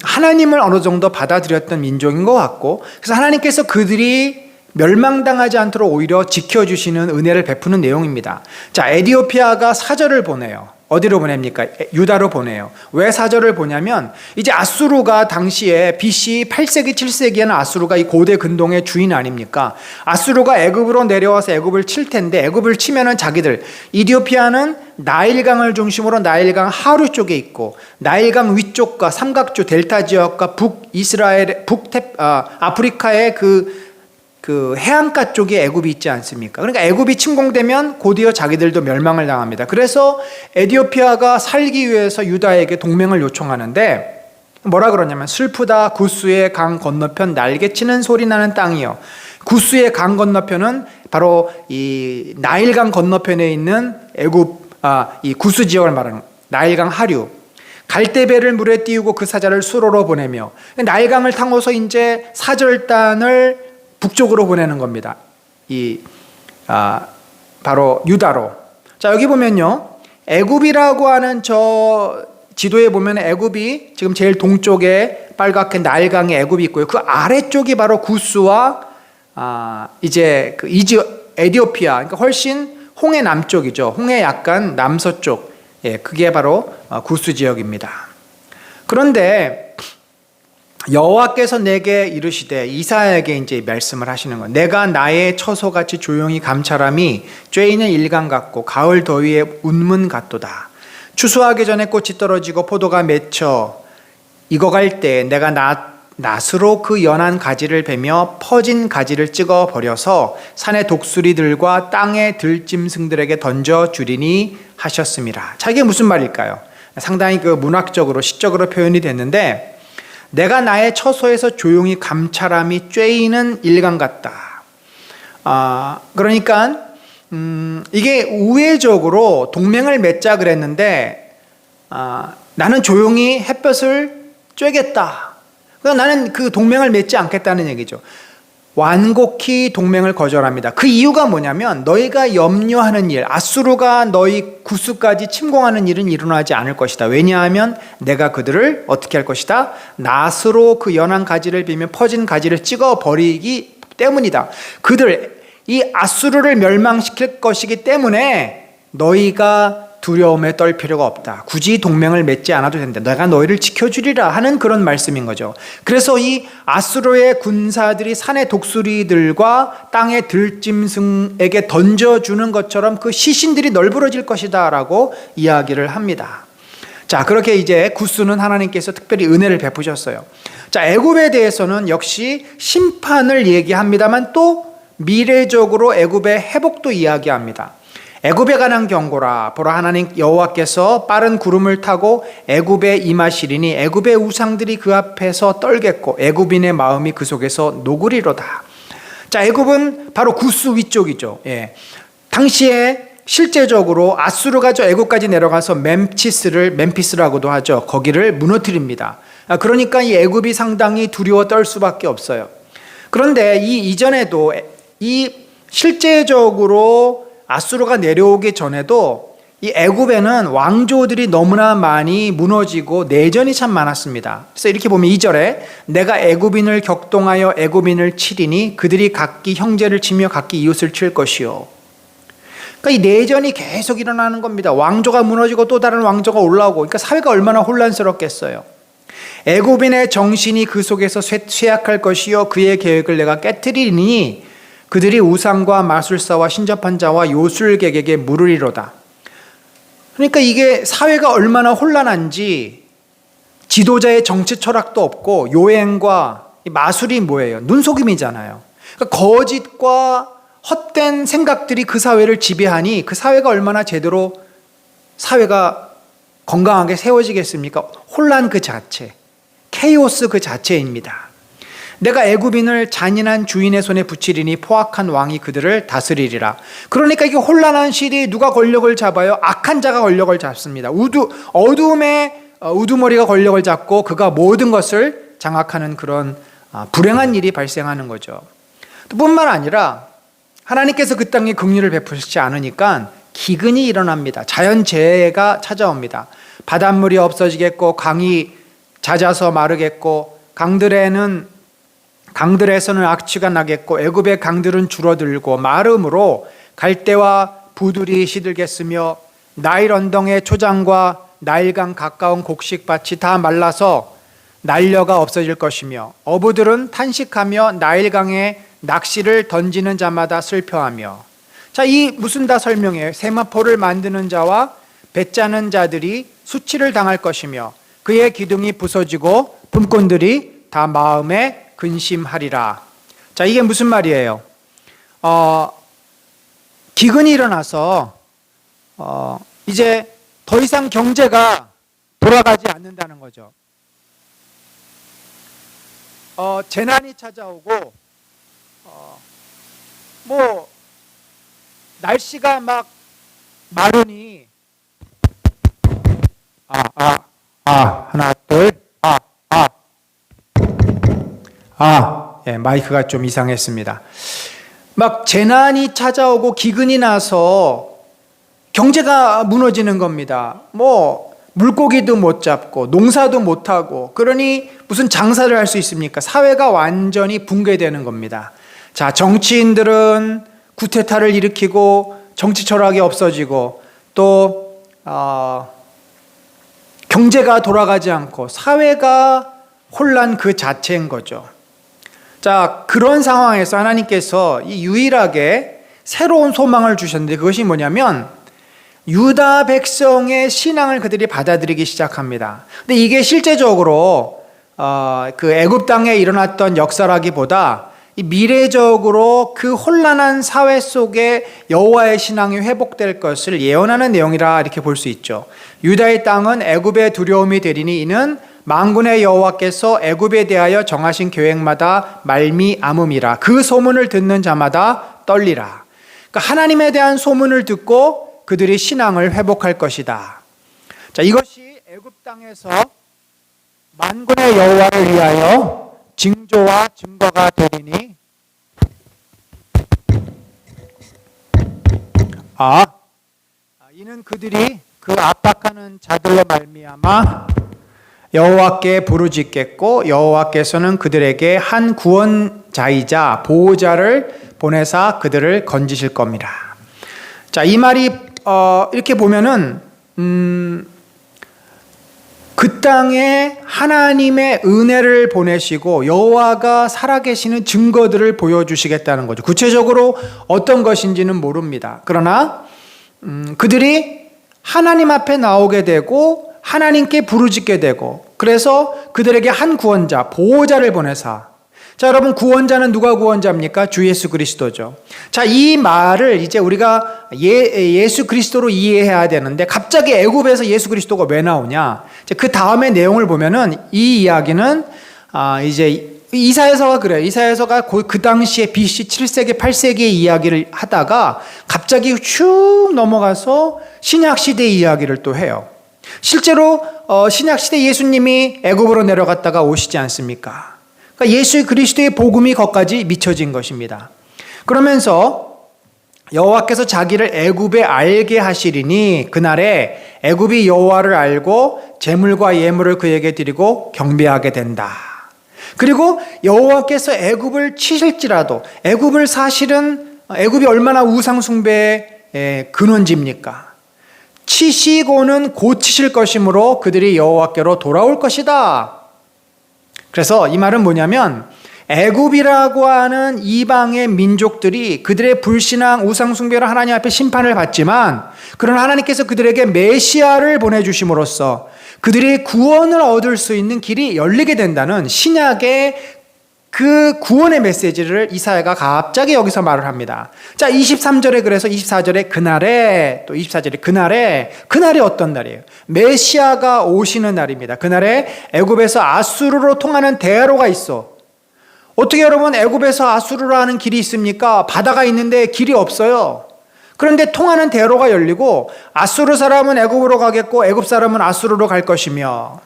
하나님을 어느 정도 받아들였던 민족인 것 같고, 그래서 하나님께서 그들이 멸망당하지 않도록 오히려 지켜주시는 은혜를 베푸는 내용입니다. 자, 에디오피아가 사절을 보내요. 어디로 보냅니까? 유다로 보내요. 왜 사절을 보냐면 이제 아수르가 당시에 BC 8세기 7세기에는 아수르가 이 고대 근동의 주인 아닙니까? 아수르가 애굽으로 내려와서 애굽을 칠 텐데 애굽을 치면은 자기들, 이디오피아는 나일강을 중심으로 나일강 하류 쪽에 있고 나일강 위쪽과 삼각주 델타 지역과 아프리카의 그 해안가 쪽에 애굽이 있지 않습니까? 그러니까 애굽이 침공되면 곧이어 자기들도 멸망을 당합니다. 그래서 에디오피아가 살기 위해서 유다에게 동맹을 요청하는데 뭐라 그러냐면 슬프다 구스의 강 건너편 날개치는 소리 나는 땅이요. 구스의 강 건너편은 바로 이 나일강 건너편에 있는 이 구스 지역을 말하는 나일강 하류. 갈대배를 물에 띄우고 그 사자를 수로로 보내며 나일강을 타고서 이제 사절단을 북쪽으로 보내는 겁니다. 바로 유다로. 자, 여기 보면요, 애굽이라고 하는 저 지도에 보면 애굽이 지금 제일 동쪽에 빨갛게 나일강에 애굽이 있고요. 그 아래쪽이 바로 구스와 이제 그 에디오피아, 그러니까 훨씬 홍해 남쪽이죠. 홍해 약간 남서쪽. 예, 그게 바로 구스 지역입니다. 그런데 여호와께서 내게 이르시되, 이사야에게 이제 말씀을 하시는 건, 내가 나의 처소같이 조용히 감찰함이 쬐이는 일강 같고 가을 더위의 운문 같도다. 추수하기 전에 꽃이 떨어지고 포도가 맺혀 익어갈 때 내가 낫으로 그 연한 가지를 베며 퍼진 가지를 찍어 버려서 산의 독수리들과 땅의 들짐승들에게 던져 주리니 하셨습니다. 자, 이게 무슨 말일까요? 상당히 그 문학적으로 시적으로 표현이 됐는데, 내가 나의 처소에서 조용히 감찰함이 쬐이는 일강 같다. 그러니까 이게 우회적으로 동맹을 맺자 그랬는데, 나는 조용히 햇볕을 쬐겠다. 그러니까 나는 그 동맹을 맺지 않겠다는 얘기죠. 완곡히 동맹을 거절합니다. 그 이유가 뭐냐면 너희가 염려하는 일, 아수르가 너희 구스까지 침공하는 일은 일어나지 않을 것이다. 왜냐하면 내가 그들을 어떻게 할 것이다? 낫으로 그 연한 가지를 비며 퍼진 가지를 찍어 버리기 때문이다. 그들, 이 아수르를 멸망시킬 것이기 때문에 너희가 두려움에 떨 필요가 없다. 굳이 동맹을 맺지 않아도 된다. 내가 너희를 지켜주리라 하는 그런 말씀인 거죠. 그래서 이 아수르의 군사들이 산의 독수리들과 땅의 들짐승에게 던져주는 것처럼 그 시신들이 널브러질 것이다 라고 이야기를 합니다. 자, 그렇게 이제 구스는 하나님께서 특별히 은혜를 베푸셨어요. 자, 애굽에 대해서는 역시 심판을 얘기합니다만 또 미래적으로 애굽의 회복도 이야기합니다. 애굽에 관한 경고라. 보라, 하나님 여호와께서 빠른 구름을 타고 애굽에 임하시리니 애굽의 우상들이 그 앞에서 떨겠고 애굽인의 마음이 그 속에서 녹으리로다. 자, 애굽은 바로 구스 위쪽이죠. 예. 당시에 실제적으로 아수르가 저 애굽까지 내려가서 멤피스라고도 하죠. 거기를 무너뜨립니다. 그러니까 이 애굽이 상당히 두려워 떨 수밖에 없어요. 그런데 이 이전에도 이 실제적으로 아수르가 내려오기 전에도 이 애굽에는 왕조들이 너무나 많이 무너지고 내전이 참 많았습니다. 그래서 이렇게 보면 2절에 내가 애굽인을 격동하여 애굽인을 치리니 그들이 각기 형제를 치며 각기 이웃을 칠 것이요. 그러니까 이 내전이 계속 일어나는 겁니다. 왕조가 무너지고 또 다른 왕조가 올라오고, 그러니까 사회가 얼마나 혼란스럽겠어요. 애굽인의 정신이 그 속에서 쇠약할 것이요 그의 계획을 내가 깨트리니 그들이 우상과 마술사와 신접한 자와 요술객에게 물으리로다. 그러니까 이게 사회가 얼마나 혼란한지, 지도자의 정치 철학도 없고 요행과 마술이 뭐예요? 눈속임이잖아요. 그러니까 거짓과 헛된 생각들이 그 사회를 지배하니 그 사회가 얼마나 제대로 사회가 건강하게 세워지겠습니까? 혼란 그 자체, 케이오스 그 자체입니다. 내가 애굽인을 잔인한 주인의 손에 붙이리니 포악한 왕이 그들을 다스리리라. 그러니까 이게 혼란한 시대에 누가 권력을 잡아요? 악한 자가 권력을 잡습니다. 어둠의 우두머리가 권력을 잡고 그가 모든 것을 장악하는 그런 불행한 일이 발생하는 거죠. 뿐만 아니라 하나님께서 그 땅에 긍휼을 베푸시지 않으니까 기근이 일어납니다. 자연재해가 찾아옵니다. 바닷물이 없어지겠고 강이 잦아서 마르겠고 강들에서는 악취가 나겠고 애굽의 강들은 줄어들고 마름으로 갈대와 부들이 시들겠으며 나일 언덕의 초장과 나일강 가까운 곡식밭이 다 말라서 날려가 없어질 것이며 어부들은 탄식하며 나일강에 낚시를 던지는 자마다 슬퍼하며. 자, 이 무슨 다 설명해요. 세마포를 만드는 자와 배 짜는 자들이 수치를 당할 것이며 그의 기둥이 부서지고 품꾼들이 다 마음에 근심하리라. 자, 이게 무슨 말이에요? 기근이 일어나서 이제 더 이상 경제가 돌아가지 않는다는 거죠. 재난이 찾아오고 뭐 날씨가 막 마르니 하나 둘 예, 마이크가 좀 이상했습니다. 막 재난이 찾아오고 기근이 나서 경제가 무너지는 겁니다. 뭐 물고기도 못 잡고 농사도 못 하고, 그러니 무슨 장사를 할 수 있습니까? 사회가 완전히 붕괴되는 겁니다. 자, 정치인들은 쿠데타를 일으키고 정치 철학이 없어지고 또 경제가 돌아가지 않고 사회가 혼란 그 자체인 거죠. 자, 그런 상황에서 하나님께서 이 유일하게 새로운 소망을 주셨는데 그것이 뭐냐면 유다 백성의 신앙을 그들이 받아들이기 시작합니다. 근데 이게 실제적으로 그 애굽 땅에 일어났던 역사라기보다 이 미래적으로 그 혼란한 사회 속에 여호와의 신앙이 회복될 것을 예언하는 내용이라 이렇게 볼 수 있죠. 유다의 땅은 애굽의 두려움이 되리니 이는 만군의 여호와께서 애굽에 대하여 정하신 계획마다 말미암음이라. 그 소문을 듣는 자마다 떨리라. 그러니까 하나님에 대한 소문을 듣고 그들이 신앙을 회복할 것이다. 자, 이것이 애굽 땅에서 만군의 여호와를 위하여 징조와 증거가 되리니 이는 그들이 그 압박하는 자들로 말미암아 여호와께 부르짖겠고 여호와께서는 그들에게 한 구원자이자 보호자를 보내사 그들을 건지실 겁니다. 자, 이 말이 이렇게 보면은 그 땅에 하나님의 은혜를 보내시고 여호와가 살아계시는 증거들을 보여주시겠다는 거죠. 구체적으로 어떤 것인지는 모릅니다. 그러나 그들이 하나님 앞에 나오게 되고 하나님께 부르짖게 되고 그래서 그들에게 한 구원자, 보호자를 보내사. 자, 여러분, 구원자는 누가 구원자입니까? 주 예수 그리스도죠. 자, 이 말을 이제 우리가 예수 그리스도로 이해해야 되는데 갑자기 애굽에서 예수 그리스도가 왜 나오냐? 그 다음의 내용을 보면은 이 이야기는 이제 이사야서가 그래요. 이사야서가 그 당시에 BC 7세기, 8세기의 이야기를 하다가 갑자기 쭉 넘어가서 신약 시대의 이야기를 또 해요. 실제로 신약 시대 예수님이 애굽으로 내려갔다가 오시지 않습니까? 그러니까 예수 그리스도의 복음이 거기까지 미쳐진 것입니다. 그러면서 여호와께서 자기를 애굽에 알게 하시리니 그날에 애굽이 여호와를 알고 제물과 예물을 그에게 드리고 경배하게 된다. 그리고 여호와께서 애굽을 치실지라도 애굽을 사실은 애굽이 얼마나 우상 숭배의 근원지입니까? 치시고는 고치실 것이므로 그들이 여호와께로 돌아올 것이다. 그래서 이 말은 뭐냐면 애굽이라고 하는 이방의 민족들이 그들의 불신앙, 우상 숭배로 하나님 앞에 심판을 받지만 그러나 하나님께서 그들에게 메시아를 보내주심으로써 그들이 구원을 얻을 수 있는 길이 열리게 된다는 신약의 그 구원의 메시지를 이사야가 갑자기 여기서 말을 합니다. 자, 23절에 그래서 24절에 그날에 또 24절에 그날이 어떤 날이에요? 메시아가 오시는 날입니다. 그날에 애굽에서 아수르로 통하는 대로가 있어. 어떻게 여러분 애굽에서 아수르로 하는 길이 있습니까? 바다가 있는데 길이 없어요. 그런데 통하는 대로가 열리고 아수르 사람은 애굽으로 가겠고 애굽 사람은 아수르로 갈 것이며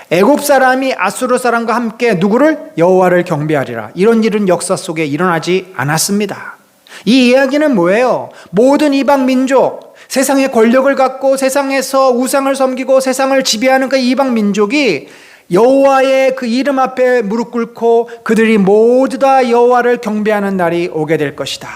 애굽 사람이 아수르 사람과 함께 누구를? 여호와를 경배하리라. 이런 일은 역사 속에 일어나지 않았습니다. 이 이야기는 뭐예요? 모든 이방 민족, 세상의 권력을 갖고 세상에서 우상을 섬기고 세상을 지배하는 그 이방 민족이 여호와의 그 이름 앞에 무릎 꿇고 그들이 모두 다 여호와를 경배하는 날이 오게 될 것이다.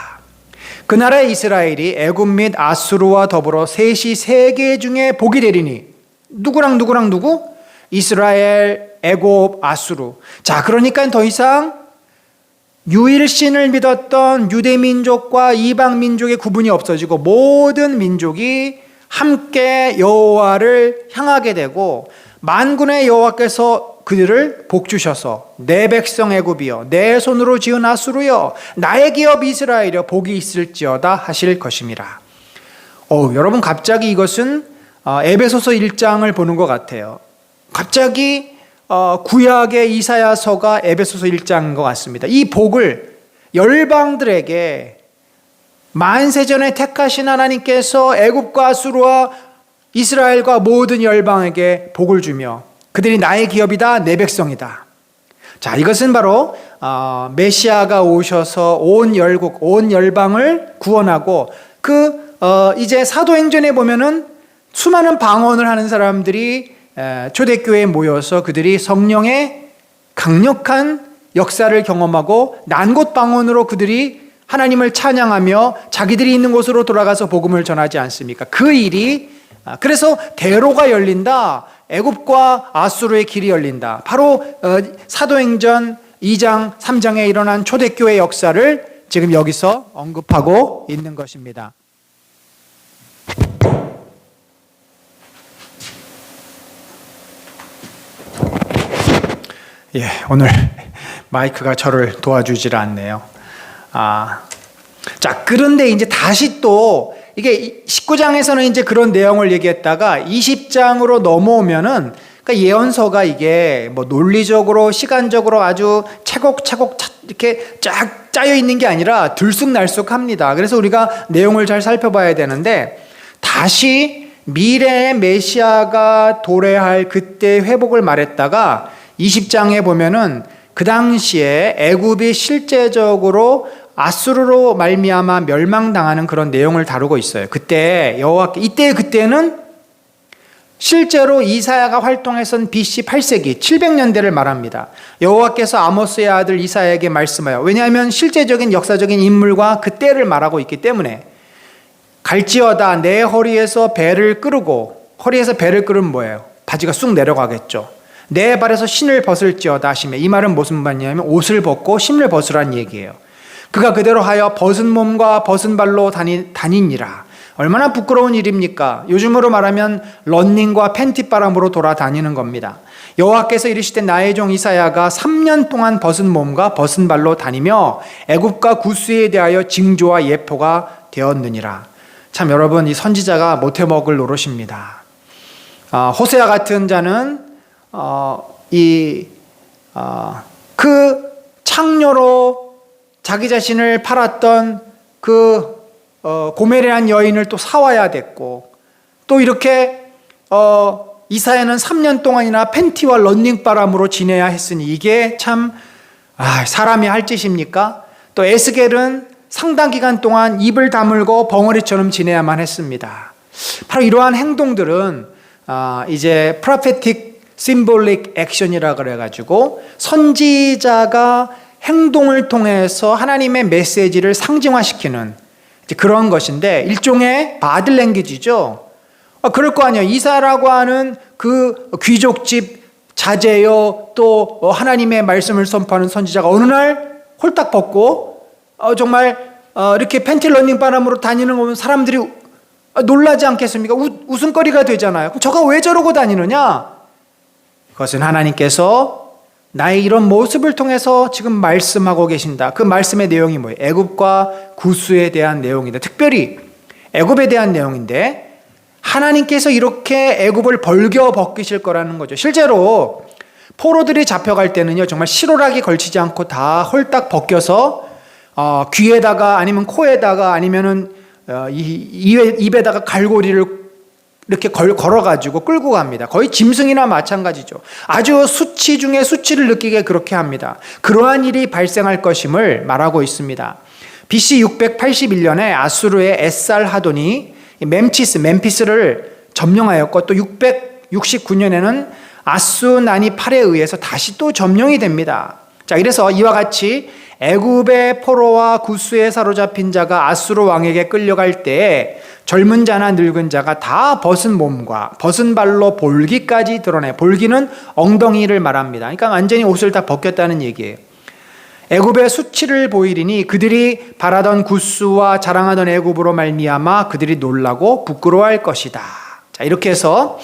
그날에 이스라엘이 애굽 및 아수르와 더불어 셋이 세계 중에 복이 되리니 누구랑 누구? 이스라엘, 애굽, 아수르. 자, 그러니까 더 이상 유일신을 믿었던 유대민족과 이방민족의 구분이 없어지고 모든 민족이 함께 여호와를 향하게 되고 만군의 여호와께서 그들을 복주셔서 내 백성 애굽이여 내 손으로 지은 아수르여 나의 기업 이스라엘이여 복이 있을지어다 하실 것입니다. 여러분, 갑자기 이것은 에베소서 1장을 보는 것 같아요. 갑자기 구약의 이사야서가 에베소서 1장인 것 같습니다. 이 복을 열방들에게 만세전에 택하신 하나님께서 애굽과 아수르와 이스라엘과 모든 열방에게 복을 주며 그들이 나의 기업이다, 내 백성이다. 자, 이것은 바로 메시아가 오셔서 온 열국, 온 열방을 구원하고 이제 사도행전에 보면은 수많은 방언을 하는 사람들이 초대교회에 모여서 그들이 성령의 강력한 역사를 경험하고 난곳 방언으로 그들이 하나님을 찬양하며 자기들이 있는 곳으로 돌아가서 복음을 전하지 않습니까? 그 일이 그래서 대로가 열린다. 애굽과 아수르의 길이 열린다. 바로 사도행전 2장, 3장에 일어난 초대교회 역사를 지금 여기서 언급하고 있는 것입니다. 예, 오늘 마이크가 저를 도와주질 않네요. 자, 그런데 이제 다시 또 이게 19장에서는 이제 그런 내용을 얘기했다가 20장으로 넘어오면은 그러니까 예언서가 이게 뭐 논리적으로 시간적으로 아주 차곡차곡 이렇게 쫙 짜여 있는 게 아니라 들쑥날쑥합니다. 그래서 우리가 내용을 잘 살펴봐야 되는데 다시 미래의 메시아가 도래할 그때 회복을 말했다가 20장에 보면은 그 당시에 애굽이 실제적으로 아수르로 말미암아 멸망당하는 그런 내용을 다루고 있어요. 그때 그때는 실제로 이사야가 활동했던 BC 8세기 700년대를 말합니다. 여호와께서 아모스의 아들 이사야에게 말씀하여, 왜냐하면 실제적인 역사적인 인물과 그때를 말하고 있기 때문에, 갈지어다 내 허리에서 배를 끄르고, 허리에서 배를 끄르면 뭐예요? 바지가 쑥 내려가겠죠. 내 발에서 신을 벗을지어다 하시며, 이 말은 무슨 말이냐면 옷을 벗고 신을 벗으란 얘기예요. 그가 그대로 하여 벗은 몸과 벗은 발로 다니니라. 얼마나 부끄러운 일입니까? 요즘으로 말하면 런닝과 팬티바람으로 돌아다니는 겁니다. 여호와께서 이르시되 나의 종 이사야가 3년 동안 벗은 몸과 벗은 발로 다니며 애굽과 구스에 대하여 징조와 예표가 되었느니라. 참 여러분, 이 선지자가 못해 먹을 노릇입니다. 호세아 같은 자는 그 창녀로 자기 자신을 팔았던 그 고멜이라는 여인을 또 사와야 됐고, 또 이렇게 이사야는 3년 동안이나 팬티와 런닝바람으로 지내야 했으니 이게 참 사람이 할 짓입니까? 또 에스겔은 상당 기간 동안 입을 다물고 벙어리처럼 지내야만 했습니다. 바로 이러한 행동들은 이제 prophetic symbolic action이라 그래가지고 선지자가 행동을 통해서 하나님의 메시지를 상징화시키는 그런 것인데, 일종의 바디랭귀지죠. 그럴 거 아니에요. 이사라고 하는 그 귀족집 자제요, 또 하나님의 말씀을 선포하는 선지자가 어느 날 홀딱 벗고 정말 이렇게 팬티 러닝 바람으로 다니는 거 보면 사람들이 놀라지 않겠습니까? 웃음거리가 되잖아요. 그럼 저가 왜 저러고 다니느냐? 그것은 하나님께서 나의 이런 모습을 통해서 지금 말씀하고 계신다. 그 말씀의 내용이 뭐예요? 애굽과 구스에 대한 내용인데, 특별히 애굽에 대한 내용인데, 하나님께서 이렇게 애굽을 벌겨 벗기실 거라는 거죠. 실제로 포로들이 잡혀갈 때는요, 정말 실오락이 걸치지 않고 다 홀딱 벗겨서 귀에다가 아니면 코에다가 아니면은 입에다가 갈고리를 이렇게 걸어가지고 끌고 갑니다. 거의 짐승이나 마찬가지죠. 아주 수치 중에 수치를 느끼게 그렇게 합니다. 그러한 일이 발생할 것임을 말하고 있습니다. BC 681년에 아수르의 에살하돈이 멤피스를 점령하였고, 또 669년에는 아수나니팔에 의해서 다시 또 점령이 됩니다. 자, 이래서 이와 같이 애굽의 포로와 구스에 사로잡힌 자가 아수르 왕에게 끌려갈 때에 젊은 자나 늙은 자가 다 벗은 몸과 벗은 발로 볼기까지 드러내, 볼기는 엉덩이를 말합니다. 그러니까 완전히 옷을 다 벗겼다는 얘기예요. 애굽의 수치를 보이리니 그들이 바라던 구스와 자랑하던 애굽으로 말미암아 그들이 놀라고 부끄러워할 것이다. 자, 이렇게 해서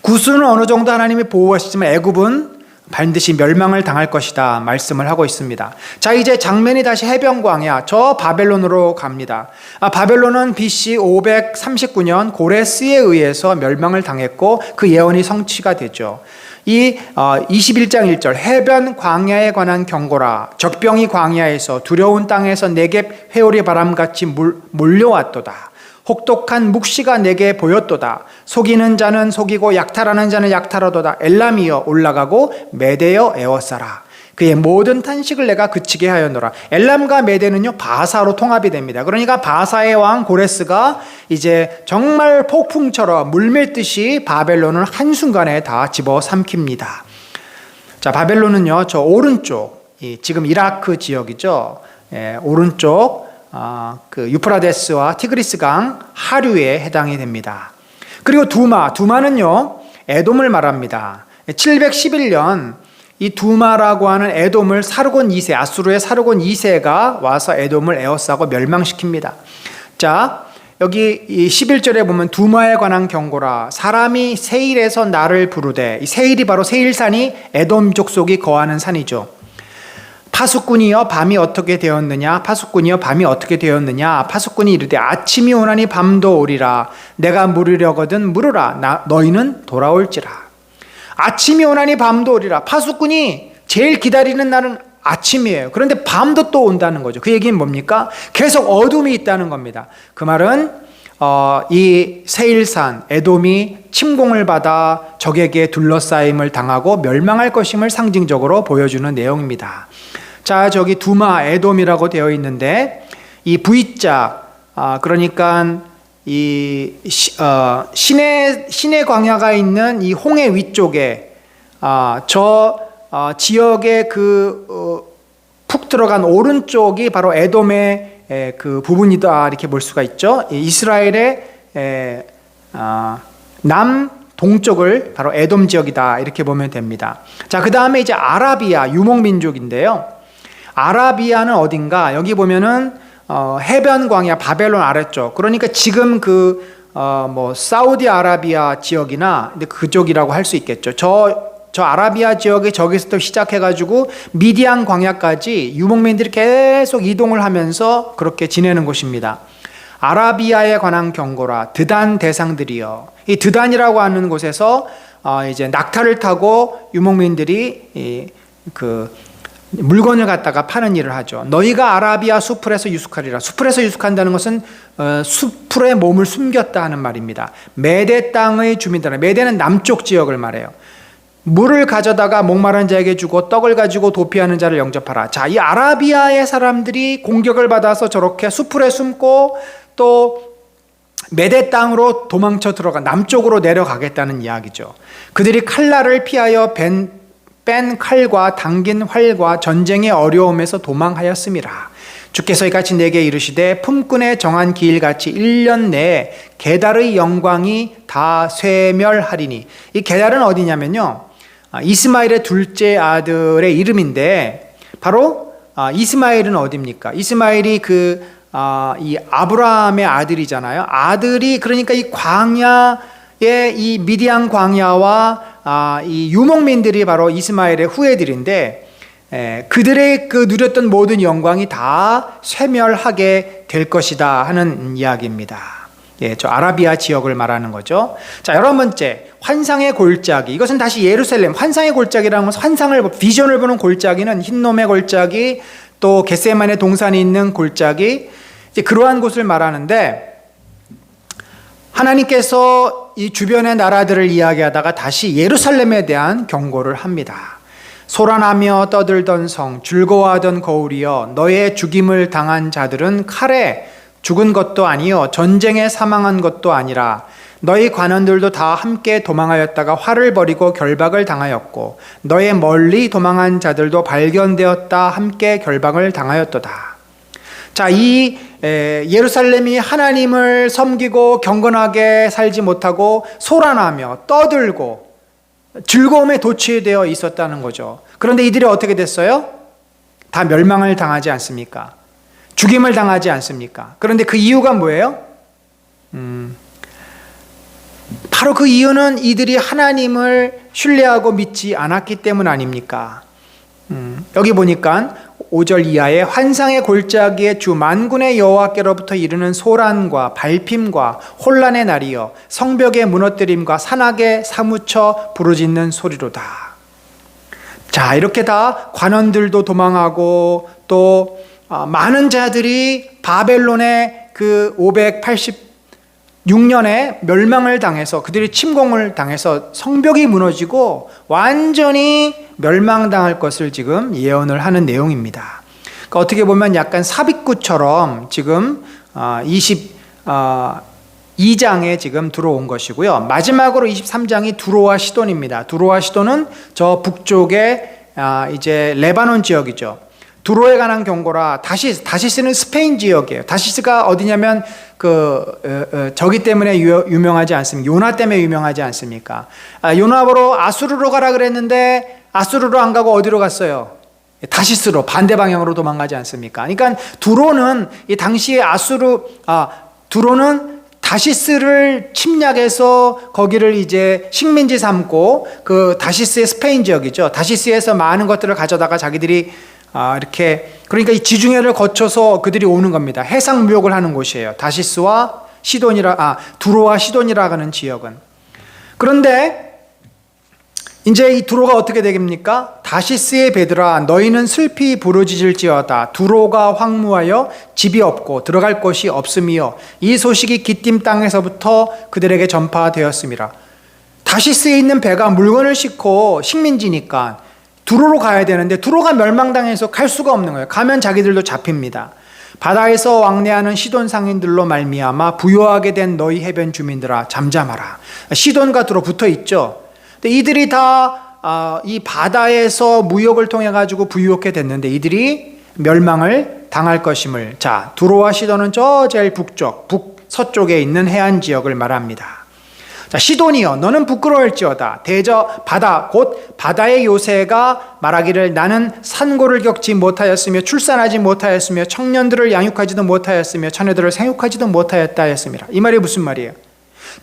구스는 어느 정도 하나님이 보호하시지만 애굽은 반드시 멸망을 당할 것이다 말씀을 하고 있습니다. 자, 이제 장면이 다시 해변광야, 저 바벨론으로 갑니다. 바벨론은 BC 539년 고레스에 의해서 멸망을 당했고 그 예언이 성취가 되죠. 이 21장 1절 해변 광야에 관한 경고라. 적병이 광야에서 두려운 땅에서 네겝 회오리 바람같이 몰려왔도다. 혹독한 묵시가 내게 보였도다. 속이는 자는 속이고 약탈하는 자는 약탈하도다. 엘람이여 올라가고 메대여 에워싸라. 그의 모든 탄식을 내가 그치게 하였노라. 엘람과 메대는요 바사로 통합이 됩니다. 그러니까 바사의 왕 고레스가 이제 정말 폭풍처럼 물밀듯이 바벨론을 한순간에 다 집어삼킵니다. 자, 바벨론은요 저 오른쪽, 지금 이라크 지역이죠. 오른쪽 그 유프라데스와 티그리스 강 하류에 해당이 됩니다. 그리고 두마는요 에돔을 말합니다. 711년 이 두마라고 하는 에돔을 사르곤 2세, 아수르의 사르곤 2세가 와서 에돔을 에워싸고 멸망시킵니다. 자, 여기 이 11절에 보면 두마에 관한 경고라. 사람이 세일에서 나를 부르되, 이 세일이 바로 세일산이 에돔 족속이 거하는 산이죠. 파수꾼이여 밤이 어떻게 되었느냐? 파수꾼이여 밤이 어떻게 되었느냐? 파수꾼이 이르되 아침이 오나니 밤도 오리라. 내가 물으려거든 물으라. 너희는 돌아올지라. 아침이 오나니 밤도 오리라. 파수꾼이 제일 기다리는 날은 아침이에요. 그런데 밤도 또 온다는 거죠. 그 얘기는 뭡니까? 계속 어둠이 있다는 겁니다. 그 말은 이 세일산 에돔이 침공을 받아 적에게 둘러싸임을 당하고 멸망할 것임을 상징적으로 보여주는 내용입니다. 자, 저기 두마 에돔이라고 되어 있는데 이 V자, 그러니까 이 시내 광야가 있는 이 홍해 위쪽에 지역의 푹 들어간 오른쪽이 바로 에돔의 그 부분이다, 이렇게 볼 수가 있죠. 이스라엘의 남동쪽을 바로 에돔 지역이다, 이렇게 보면 됩니다. 자, 그 다음에 이제 아라비아 유목민족인데요. 아라비아는 어딘가? 여기 보면은 해변 광야 바벨론 아래쪽, 그러니까 지금 사우디아라비아 지역이나 그쪽이라고 할 수 있겠죠. 저 아라비아 지역이 저기서부터 시작해가지고 미디안 광야까지 유목민들이 계속 이동을 하면서 그렇게 지내는 곳입니다. 아라비아에 관한 경고라. 드단 대상들이여. 이 드단이라고 하는 곳에서 이제 낙타를 타고 유목민들이 물건을 갖다가 파는 일을 하죠. 너희가 아라비아 수풀에서 유숙하리라. 수풀에서 유숙한다는 것은 수풀에 몸을 숨겼다 하는 말입니다. 메대 땅의 주민들, 메대는 남쪽 지역을 말해요. 물을 가져다가 목마른 자에게 주고 떡을 가지고 도피하는 자를 영접하라. 자, 이 아라비아의 사람들이 공격을 받아서 저렇게 수풀에 숨고 또 메대 땅으로 도망쳐 들어가 남쪽으로 내려가겠다는 이야기죠. 그들이 칼날을 피하여 뺀 칼과 당긴 활과 전쟁의 어려움에서 도망하였음이라. 주께서 이같이 내게 이르시되 품꾼의 정한 기일같이 1년 내에 게달의 영광이 다 쇠멸하리니. 이 게달은 어디냐면요, 이스마엘의 둘째 아들의 이름인데, 바로 이스마엘은 어디입니까? 이스마엘이 이 아브라함의 아들이잖아요. 아들이 그러니까 이 광야의 이 미디안 광야와 이 유목민들이 바로 이스마엘의 후예들인데, 그들의 누렸던 모든 영광이 다 쇠멸하게 될 것이다 하는 이야기입니다. 저 아라비아 지역을 말하는 거죠. 자, 11번째, 환상의 골짜기. 이것은 다시 예루살렘, 환상의 골짜기라는 것은 환상을, 비전을 보는 골짜기는 흰놈의 골짜기, 또 겟세마네 동산이 있는 골짜기, 이제 그러한 곳을 말하는데, 하나님께서 이 주변의 나라들을 이야기하다가 다시 예루살렘에 대한 경고를 합니다. 소란하며 떠들던 성, 즐거워하던 거울이여, 너의 죽임을 당한 자들은 칼에 죽은 것도 아니요 전쟁에 사망한 것도 아니라 너희 관원들도 다 함께 도망하였다가 화를 벌이고 결박을 당하였고 너의 멀리 도망한 자들도 발견되었다 함께 결박을 당하였도다. 자, 이 예루살렘이 하나님을 섬기고 경건하게 살지 못하고 소란하며 떠들고 즐거움에 도취되어 있었다는 거죠. 그런데 이들이 어떻게 됐어요? 다 멸망을 당하지 않습니까? 죽임을 당하지 않습니까? 그런데 그 이유가 뭐예요? 바로 그 이유는 이들이 하나님을 신뢰하고 믿지 않았기 때문 아닙니까? 여기 보니까 5절 이하에 환상의 골짜기에 주 만군의 여호와께로부터 이르는 소란과 발핌과 혼란의 날이여 성벽의 무너뜨림과 산악에 사무쳐 부르짖는 소리로다. 자, 이렇게 다 관원들도 도망하고 또 많은 자들이 바벨론의 그 586년에 멸망을 당해서 그들이 침공을 당해서 성벽이 무너지고 완전히 멸망당할 것을 지금 예언을 하는 내용입니다. 그러니까 어떻게 보면 약간 삽입구처럼 지금 22장에 지금 들어온 것이고요. 마지막으로 23장이 두로와 시돈입니다. 두로와 시돈은 저 북쪽의 이제 레바논 지역이죠. 두로에 관한 경고라. 다시스는 스페인 지역이에요. 다시스가 어디냐면 저기 때문에 유명하지 않습니까? 요나 때문에 유명하지 않습니까? 요나 보러 아수르로 가라 그랬는데 아수르로 안 가고 어디로 갔어요? 다시스로 반대 방향으로 도망가지 않습니까? 그러니까 두로는 이 당시에 두로는 다시스를 침략해서 거기를 이제 식민지 삼고, 그 다시스의 스페인 지역이죠. 다시스에서 많은 것들을 가져다가 자기들이 이렇게, 그러니까 이 지중해를 거쳐서 그들이 오는 겁니다. 해상 무역을 하는 곳이에요. 다시스와 두로와 시돈이라 하는 지역은. 그런데 이제 이 두로가 어떻게 되겠습니까? 다시스의 배들아, 너희는 슬피 부르짖을지어다. 두로가 황무하여 집이 없고 들어갈 곳이 없음이요, 이 소식이 기띔 땅에서부터 그들에게 전파되었음이라. 다시스에 있는 배가 물건을 싣고 식민지니까 두로로 가야 되는데, 두로가 멸망당해서 갈 수가 없는 거예요. 가면 자기들도 잡힙니다. 바다에서 왕래하는 시돈 상인들로 말미암아 부요하게 된 너희 해변 주민들아, 잠잠하라. 시돈과 두로 붙어 있죠. 근데 이들이 다 이 바다에서 무역을 통해 가지고 부유하게 됐는데 이들이 멸망을 당할 것임을. 자, 두로와 시돈은 저 제일 북서쪽에 있는 해안 지역을 말합니다. 자, 시돈이여, 너는 부끄러울지어다. 대저 바다, 곧 바다의 요새가 말하기를 나는 산고를 겪지 못하였으며 출산하지 못하였으며 청년들을 양육하지도 못하였으며 처녀들을 생육하지도 못하였다 했습니다. 이 말이 무슨 말이에요?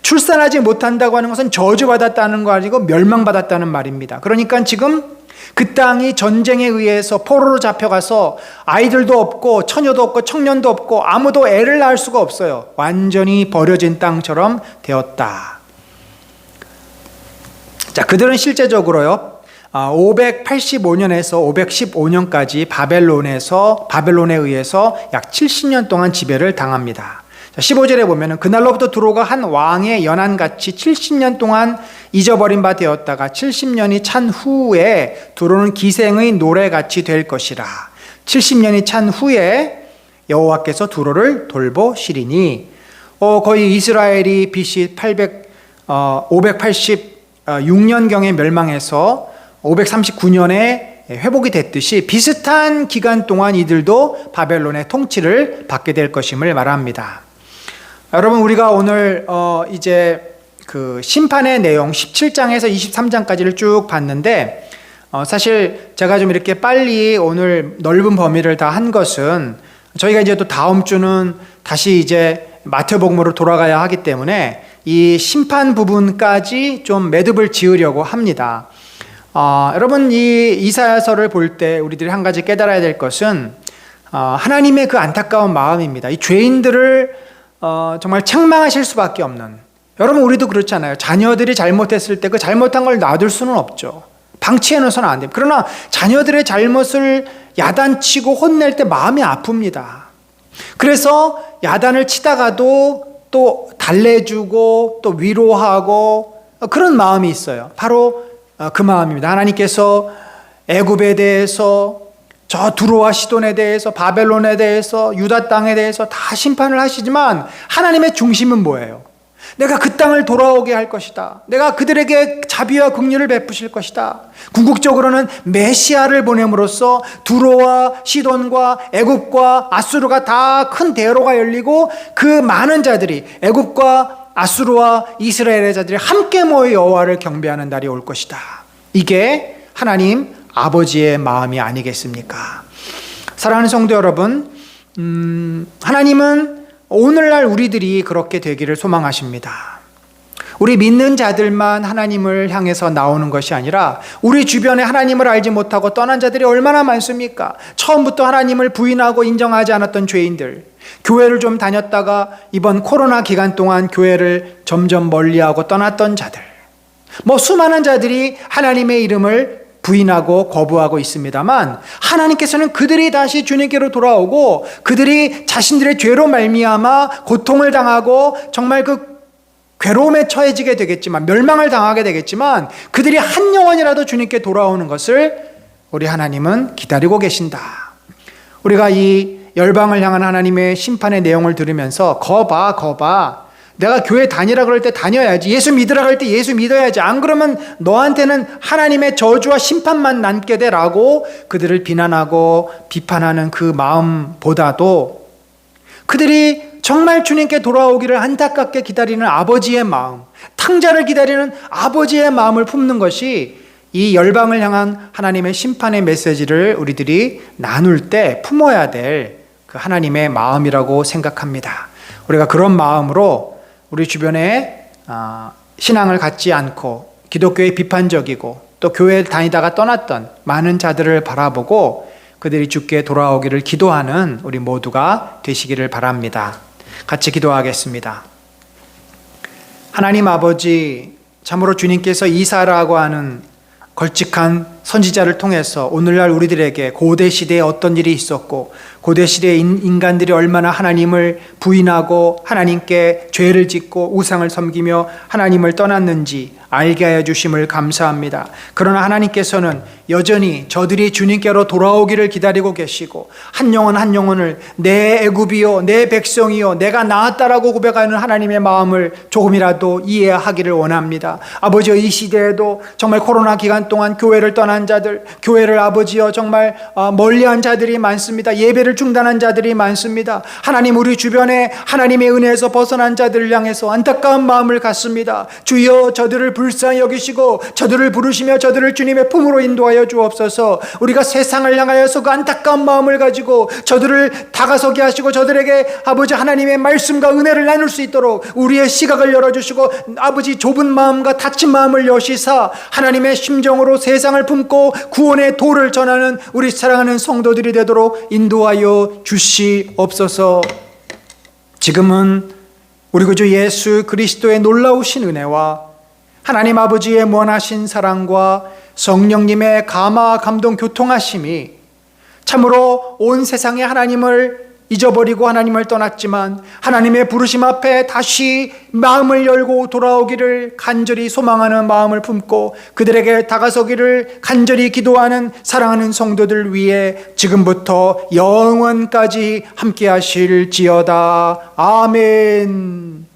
출산하지 못한다고 하는 것은 저주받았다는 거 아니고 멸망받았다는 말입니다. 그러니까 지금 그 땅이 전쟁에 의해서 포로로 잡혀가서 아이들도 없고 처녀도 없고 청년도 없고 아무도 애를 낳을 수가 없어요. 완전히 버려진 땅처럼 되었다. 자, 그들은 실제적으로요, 585년에서 515년까지 바벨론에 의해서 약 70년 동안 지배를 당합니다. 15절에 보면은 그날로부터 두로가 한 왕의 연한같이 70년 동안 잊어버린 바 되었다가 70년이 찬 후에 두로는 기생의 노래같이 될 것이라. 70년이 찬 후에 여호와께서 두로를 돌보시리니. 거의 이스라엘이 BC 586년경에 멸망해서 539년에 회복이 됐듯이 비슷한 기간 동안 이들도 바벨론의 통치를 받게 될 것임을 말합니다. 여러분, 우리가 오늘 이제 그 심판의 내용 17장에서 23장까지를 쭉 봤는데, 사실 제가 좀 이렇게 빨리 오늘 넓은 범위를 다 한 것은 저희가 이제 또 다음 주는 다시 이제 마태복음으로 돌아가야 하기 때문에 이 심판 부분까지 좀 매듭을 지으려고 합니다. 여러분, 이 이사야서를 볼 때 우리들이 한 가지 깨달아야 될 것은 하나님의 그 안타까운 마음입니다. 이 죄인들을 정말 책망하실 수밖에 없는. 여러분, 우리도 그렇잖아요. 자녀들이 잘못했을 때 그 잘못한 걸 놔둘 수는 없죠. 방치해 놓아서는 안 됩니다. 그러나 자녀들의 잘못을 야단치고 혼낼 때 마음이 아픕니다. 그래서 야단을 치다가도 또 달래주고 또 위로하고 그런 마음이 있어요. 바로 그 마음입니다. 하나님께서 애굽에 대해서, 저 두로와 시돈에 대해서, 바벨론에 대해서, 유다 땅에 대해서 다 심판을 하시지만 하나님의 중심은 뭐예요? 내가 그 땅을 돌아오게 할 것이다. 내가 그들에게 자비와 긍휼을 베푸실 것이다. 궁극적으로는 메시아를 보냄으로써 두로와 시돈과 애굽과 아수르가 다 큰 대로가 열리고 그 많은 자들이, 애굽과 아수르와 이스라엘의 자들이 함께 모여 여호와를 경배하는 날이 올 것이다. 이게 하나님 아버지의 마음이 아니겠습니까? 사랑하는 성도 여러분, 하나님은 오늘날 우리들이 그렇게 되기를 소망하십니다. 우리 믿는 자들만 하나님을 향해서 나오는 것이 아니라 우리 주변에 하나님을 알지 못하고 떠난 자들이 얼마나 많습니까? 처음부터 하나님을 부인하고 인정하지 않았던 죄인들, 교회를 좀 다녔다가 이번 코로나 기간 동안 교회를 점점 멀리하고 떠났던 자들, 수많은 자들이 하나님의 이름을 부인하고 거부하고 있습니다만, 하나님께서는 그들이 다시 주님께로 돌아오고 그들이 자신들의 죄로 말미암아 고통을 당하고 정말 그 괴로움에 처해지게 되겠지만, 멸망을 당하게 되겠지만, 그들이 한 영혼이라도 주님께 돌아오는 것을 우리 하나님은 기다리고 계신다. 우리가 이 열방을 향한 하나님의 심판의 내용을 들으면서 거봐, 내가 교회 다니라 그럴 때 다녀야지, 예수 믿으라 그럴 때 예수 믿어야지, 안 그러면 너한테는 하나님의 저주와 심판만 남게 되라고 그들을 비난하고 비판하는 그 마음보다도 그들이 정말 주님께 돌아오기를 안타깝게 기다리는 아버지의 마음, 탕자를 기다리는 아버지의 마음을 품는 것이 이 열방을 향한 하나님의 심판의 메시지를 우리들이 나눌 때 품어야 될 그 하나님의 마음이라고 생각합니다. 우리가 그런 마음으로 우리 주변에 신앙을 갖지 않고 기독교에 비판적이고 또 교회에 다니다가 떠났던 많은 자들을 바라보고 그들이 주께 돌아오기를 기도하는 우리 모두가 되시기를 바랍니다. 같이 기도하겠습니다. 하나님 아버지, 참으로 주님께서 이사라고 하는 걸직한 선지자를 통해서 오늘날 우리들에게 고대 시대에 어떤 일이 있었고 고대 시대의 인간들이 얼마나 하나님을 부인하고 하나님께 죄를 짓고 우상을 섬기며 하나님을 떠났는지 알게 하여 주심을 감사합니다. 그러나 하나님께서는 여전히 저들이 주님께로 돌아오기를 기다리고 계시고 한 영혼 한 영혼을 내 애굽이요 내 백성이요 내가 낳았다라고 고백하는 하나님의 마음을 조금이라도 이해하기를 원합니다. 아버지여, 이 시대에도 정말 코로나 기간 동안 교회를 떠난 자들, 교회를 아버지여 정말 멀리한 자들이 많습니다. 예배를 중단한 자들이 많습니다. 하나님, 우리 주변에 하나님의 은혜에서 벗어난 자들을 향해서 안타까운 마음을 갖습니다. 주여, 저들을 불쌍히 여기시고 저들을 부르시며 저들을 주님의 품으로 인도하여 주옵소서. 우리가 세상을 향하여서 그 안타까운 마음을 가지고 저들을 다가서게 하시고 저들에게 아버지 하나님의 말씀과 은혜를 나눌 수 있도록 우리의 시각을 열어주시고 아버지 좁은 마음과 닫힌 마음을 여시사 하나님의 심정으로 세상을 품고 구원의 도를 전하는 우리 사랑하는 성도들이 되도록 인도하여 주시옵소서. 지금은 우리 구주 예수 그리스도의 놀라우신 은혜와 하나님 아버지의 무한하신 사랑과 성령님의 감화 감동 교통하심이 참으로 온 세상에 하나님을 잊어버리고 하나님을 떠났지만 하나님의 부르심 앞에 다시 마음을 열고 돌아오기를 간절히 소망하는 마음을 품고 그들에게 다가서기를 간절히 기도하는 사랑하는 성도들 위해 지금부터 영원까지 함께 하실지어다. 아멘.